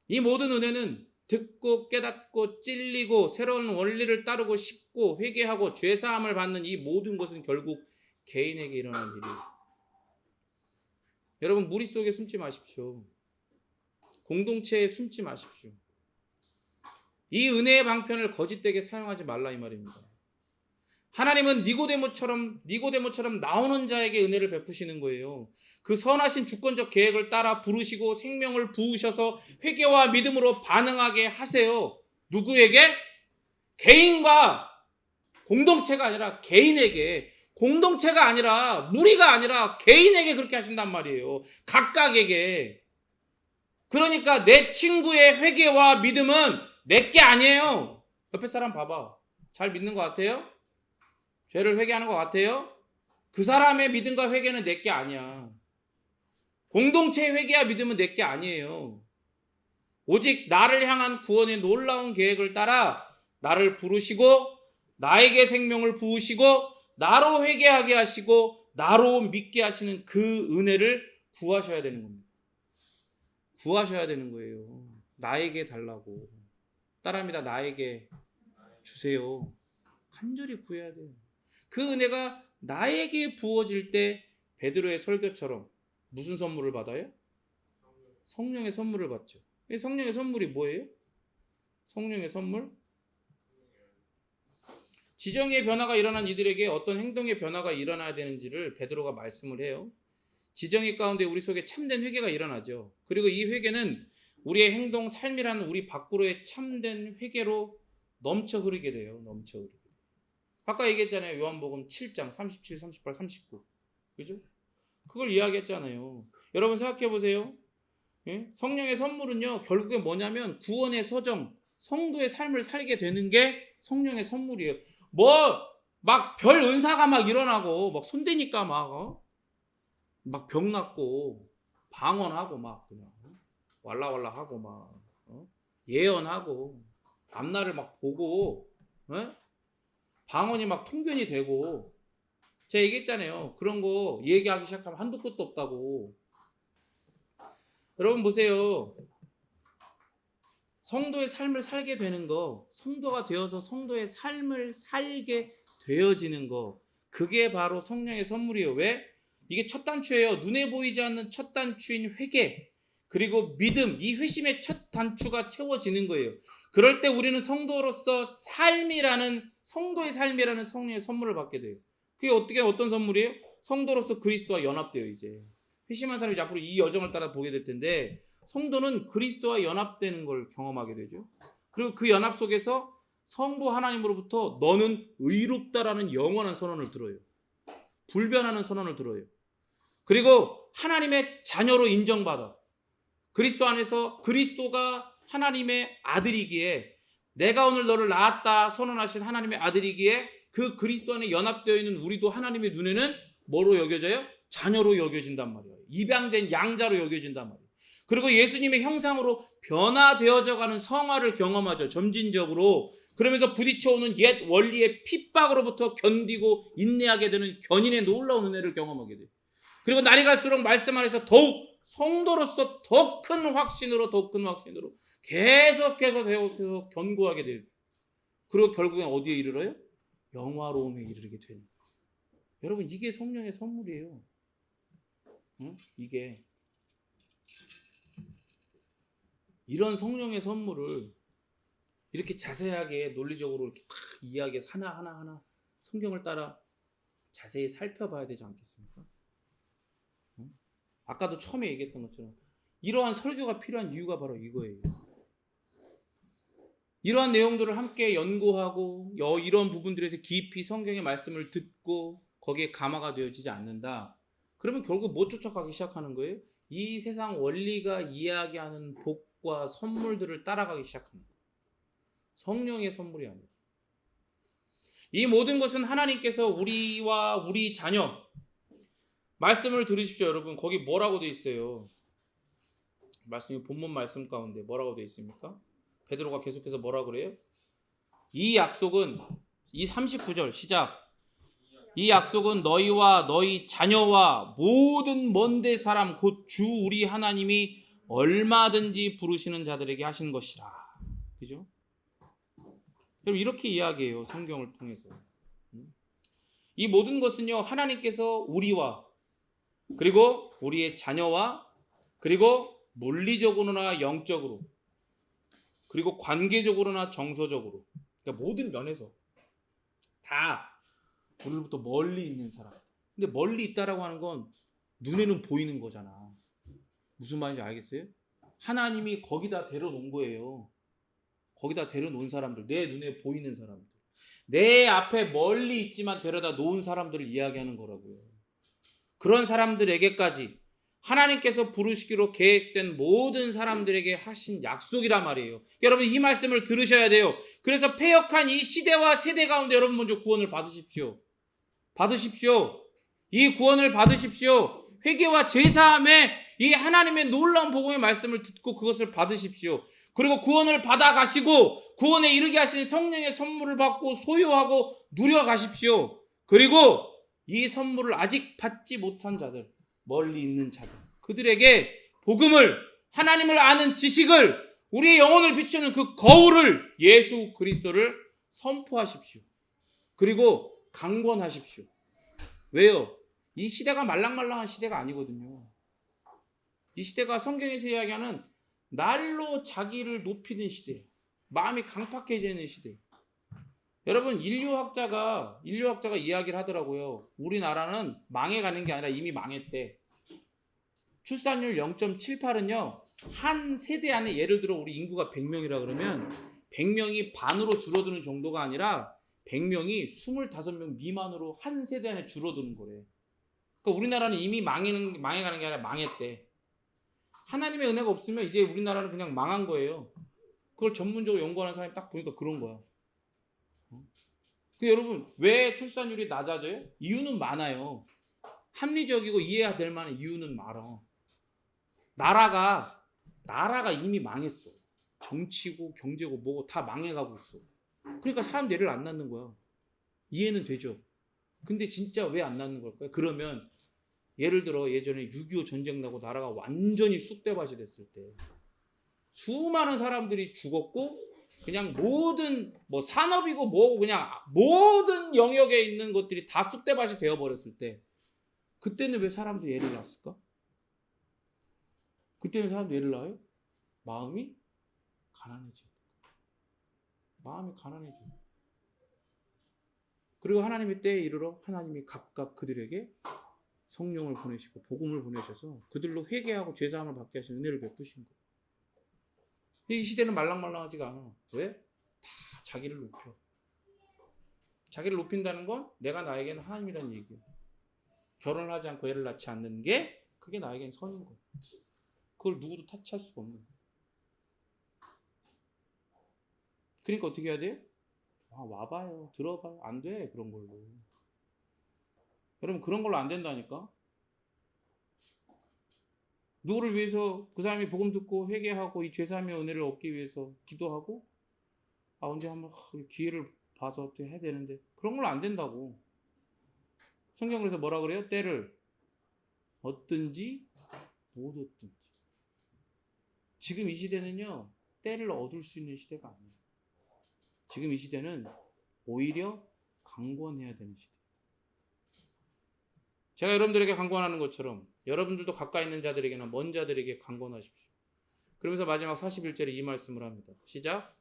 이 모든 은혜는 듣고 깨닫고 찔리고 새로운 원리를 따르고 싶고 회개하고 죄사함을 받는 이 모든 것은 결국 개인에게 일어난 일이에요. 여러분, 무리 속에 숨지 마십시오. 공동체에 숨지 마십시오. 이 은혜의 방편을 거짓되게 사용하지 말라 이 말입니다. 하나님은 니고데모처럼 나오는 자에게 은혜를 베푸시는 거예요. 그 선하신 주권적 계획을 따라 부르시고 생명을 부으셔서 회개와 믿음으로 반응하게 하세요. 누구에게? 개인과 공동체가 아니라 개인에게, 공동체가 아니라 무리가 아니라 개인에게 그렇게 하신단 말이에요. 각각에게. 그러니까 내 친구의 회개와 믿음은 내게 아니에요. 옆에 사람 봐봐. 잘 믿는 것 같아요? 죄를 회개하는 것 같아요? 그 사람의 믿음과 회개는 내게 아니야. 공동체의 회개와 믿음은 내게 아니에요. 오직 나를 향한 구원의 놀라운 계획을 따라 나를 부르시고 나에게 생명을 부으시고 나로 회개하게 하시고 나로 믿게 하시는 그 은혜를 구하셔야 되는 겁니다. 구하셔야 되는 거예요. 나에게 달라고. 따라합니다. 나에게 주세요. 간절히 구해야 돼요. 그 은혜가 나에게 부어질 때 베드로의 설교처럼 무슨 선물을 받아요? 성령의 선물을 받죠. 성령의 선물이 뭐예요? 성령의 선물? 지정의 변화가 일어난 이들에게 어떤 행동의 변화가 일어나야 되는지를 베드로가 말씀을 해요. 지정의 가운데 우리 속에 참된 회개가 일어나죠. 그리고 이 회개는 우리의 행동, 삶이라는 우리 밖으로의 참된 회개로 넘쳐 흐르게 돼요. 넘쳐 흐르게. 아까 얘기했잖아요. 요한복음 7장 37, 38, 39. 그죠? 그걸 이야기했잖아요. 여러분 생각해 보세요. 예? 성령의 선물은요. 결국에 뭐냐면 구원의 서정, 성도의 삶을 살게 되는 게 성령의 선물이에요. 막 별 은사가 막 일어나고 막 손대니까 막 병 낫고 방언하고 막 그냥 왈라왈라하고 막 예언하고 앞날을 막 보고 방언이 막 통변이 되고 제가 얘기했잖아요. 그런 거 얘기하기 시작하면 한도 끝도 없다고. 여러분 보세요. 성도의 삶을 살게 되는 거, 성도가 되어서 성도의 삶을 살게 되어지는 거, 그게 바로 성령의 선물이에요. 왜? 이게 첫 단추예요. 눈에 보이지 않는 첫 단추인 회개, 그리고 믿음, 이 회심의 첫 단추가 채워지는 거예요. 그럴 때 우리는 성도로서 성도의 삶이라는 성령의 선물을 받게 돼요. 그게 어떤 선물이에요? 성도로서 그리스도와 연합돼요. 이제 회심한 사람이 앞으로 이 여정을 따라 보게 될 텐데 성도는 그리스도와 연합되는 걸 경험하게 되죠. 그리고 그 연합 속에서 성부 하나님으로부터 너는 의롭다라는 영원한 선언을 들어요. 불변하는 선언을 들어요. 그리고 하나님의 자녀로 인정받아. 그리스도 안에서 그리스도가 하나님의 아들이기에, 내가 오늘 너를 낳았다 선언하신 하나님의 아들이기에 그 그리스도 안에 연합되어 있는 우리도 하나님의 눈에는 뭐로 여겨져요? 자녀로 여겨진단 말이에요. 입양된 양자로 여겨진단 말이에요. 그리고 예수님의 형상으로 변화되어져 가는 성화를 경험하죠. 점진적으로. 그러면서 부딪혀오는 옛 원리의 핍박으로부터 견디고 인내하게 되는 견인의 놀라운 은혜를 경험하게 돼요. 그리고 날이 갈수록 말씀 안에서 더욱 성도로서 더 큰 확신으로 계속해서 견고하게 돼요. 그리고 결국엔 어디에 이르러요? 영화로움에 이르게 되는 거예요. 여러분, 이게 성령의 선물이에요. 응? 이게 이런 성령의 선물을 이렇게 자세하게 논리적으로 이렇게 딱 이야기해서 하나하나 성경을 따라 자세히 살펴봐야 되지 않겠습니까? 응? 아까도 처음에 얘기했던 것처럼 이러한 설교가 필요한 이유가 바로 이거예요. 이러한 내용들을 함께 연구하고 이런 부분들에서 깊이 성경의 말씀을 듣고 거기에 감화가 되어지지 않는다. 그러면 결국 못 쫓아가기 시작하는 거예요. 이 세상 원리가 이야기하는 복과 선물들을 따라가기 시작합니다. 성령의 선물이 아니에요. 이 모든 것은 하나님께서 우리와 우리 자녀, 말씀을 들으십시오. 여러분, 거기 뭐라고 돼 있어요? 말씀이 본문 말씀 가운데 뭐라고 돼 있습니까? 베드로가 계속해서 뭐라 그래요? 이 약속은, 이 39절 시작. 이 약속은 너희와 너희 자녀와 모든 먼데 사람 곧 주 우리 하나님이 얼마든지 부르시는 자들에게 하신 것이라. 그죠? 여러분, 이렇게 이야기해요. 성경을 통해서. 이 모든 것은요, 하나님께서 우리와 그리고 우리의 자녀와 그리고 물리적으로나 영적으로 그리고 관계적으로나 정서적으로, 그러니까 모든 면에서 다 우리로부터 멀리 있는 사람. 근데 멀리 있다라고 하는 건 눈에는 보이는 거잖아. 무슨 말인지 알겠어요? 하나님이 거기다 데려놓은 거예요. 거기다 데려놓은 사람들, 내 눈에 보이는 사람들, 내 앞에 멀리 있지만 데려다 놓은 사람들을 이야기하는 거라고요. 그런 사람들에게까지 하나님께서 부르시기로 계획된 모든 사람들에게 하신 약속이란 말이에요. 여러분, 이 말씀을 들으셔야 돼요. 그래서 패역한 이 시대와 세대 가운데 여러분 먼저 구원을 받으십시오. 이 구원을 받으십시오. 회개와 제사함에 이 하나님의 놀라운 복음의 말씀을 듣고 그것을 받으십시오. 그리고 구원을 받아가시고 구원에 이르게 하시는 성령의 선물을 받고 소유하고 누려가십시오. 그리고 이 선물을 아직 받지 못한 자들, 멀리 있는 자들, 그들에게 복음을, 하나님을 아는 지식을, 우리의 영혼을 비추는 그 거울을, 예수 그리스도를 선포하십시오. 그리고 강권하십시오. 왜요? 이 시대가 말랑말랑한 시대가 아니거든요. 이 시대가 성경에서 이야기하는 날로 자기를 높이는 시대, 마음이 강팍해지는 시대. 여러분, 인류학자가 이야기를 하더라고요. 우리나라는 망해가는 게 아니라 이미 망했대. 출산율 0.78은요 한 세대 안에, 예를 들어 우리 인구가 100명이라 그러면 100명이 반으로 줄어드는 정도가 아니라 100명이 25명 미만으로 한 세대 안에 줄어드는 거래. 그러니까 우리나라는 이미 망해가는 게 아니라 망했대. 하나님의 은혜가 없으면 이제 우리나라는 그냥 망한 거예요. 그걸 전문적으로 연구하는 사람이 딱 보니까 그런 거야. 여러분, 왜 출산율이 낮아져요? 이유는 많아요. 합리적이고 이해가 될 만한 이유는 많아. 나라가 이미 망했어. 정치고 경제고 뭐고 다 망해가고 있어. 그러니까 사람들이 애를 안 낳는 거야. 이해는 되죠. 근데 진짜 왜 안 낳는 걸까요? 그러면 예를 들어 예전에 6.25 전쟁 나고 나라가 완전히 쑥대밭이 됐을 때 수많은 사람들이 죽었고, 그냥 모든 산업이고 뭐고 그냥 모든 영역에 있는 것들이 다 쑥대밭이 되어버렸을 때, 그때는 왜 사람들이 애를 낳았을까? 그때는 사람들이 애를 낳아요? 마음이 가난해져. 그리고 하나님의 때에 이르러 하나님이 각각 그들에게 성령을 보내시고 복음을 보내셔서 그들로 회개하고 죄사함을 받게 하신 은혜를 베푸신 거예요. 이 시대는 말랑말랑하지가 않아. 왜? 다 자기를 높여. 자기를 높인다는 건 내가 나에게는 하나님이라는 얘기예요. 결혼을 하지 않고 애를 낳지 않는 게 그게 나에게는 선인 거예요. 그걸 누구도 타치할 수가 없는 거예요. 그러니까 어떻게 해야 돼요? 와봐요. 들어봐요. 안 돼. 그런 걸로. 여러분 그런 걸로 안 된다니까. 누구를 위해서 그 사람이 복음 듣고 회개하고 이 죄사함의 은혜를 얻기 위해서 기도하고 언제 한번 기회를 봐서 어떻게 해야 되는데 그런 걸로 안 된다고. 성경 그래서 뭐라 그래요? 때를 얻든지 못 얻든지. 지금 이 시대는요. 때를 얻을 수 있는 시대가 아니에요. 지금 이 시대는 오히려 강권해야 되는 시대. 제가 여러분들에게 강권하는 것처럼 여러분들도 가까이 있는 자들에게나 먼 자들에게 강권하십시오. 그러면서 마지막 41절에 이 말씀을 합니다. 시작.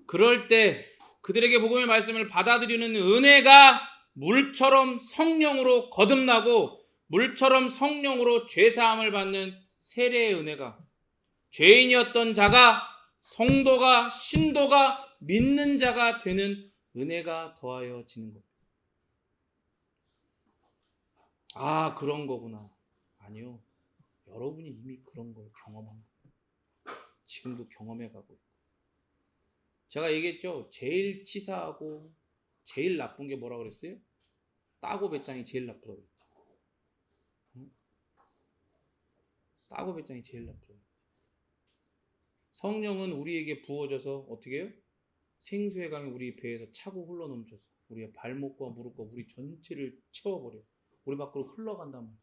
그럴 때 그들에게 복음의 말씀을 받아들이는 은혜가 물처럼 성령으로 거듭나고 물처럼 성령으로 죄사함을 받는 세례의 은혜가 죄인이었던 자가 성도가 신도가 믿는 자가 되는 은혜가 더하여지는 겁니다. 그런 거구나. 아니요. 여러분이 이미 그런 걸 경험한 거예요. 지금도 경험해 가고 있고. 제가 얘기했죠. 제일 치사하고 제일 나쁜 게 뭐라고 그랬어요? 따고 배짱이 제일 나쁘다고 그랬죠. 응? 따고 배짱이 제일 나쁘다고 그랬죠. 성령은 우리에게 부어져서 어떻게 해요? 생수의 강이 우리 배에서 차고 흘러넘쳐서 우리의 발목과 무릎과 우리 전체를 채워버려요. 우리 밖으로 흘러간단 말이에요.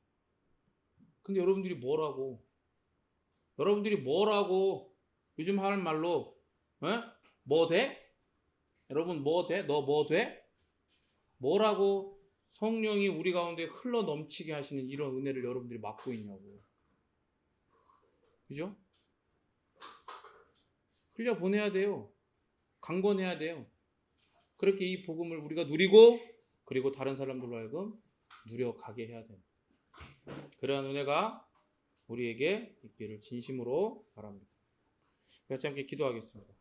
근데 여러분들이 뭐라고 요즘 하는 말로 뭐 돼? 여러분 뭐 돼? 너 뭐 돼? 뭐라고 성령이 우리 가운데 흘러넘치게 하시는 이런 은혜를 여러분들이 맡고 있냐고. 그죠? 흘려보내야 돼요. 강권해야 돼요. 그렇게 이 복음을 우리가 누리고 그리고 다른 사람들로 하여금 누려가게 해야 됩니다. 그러한 은혜가 우리에게 있기를 진심으로 바랍니다. 같이 함께 기도하겠습니다.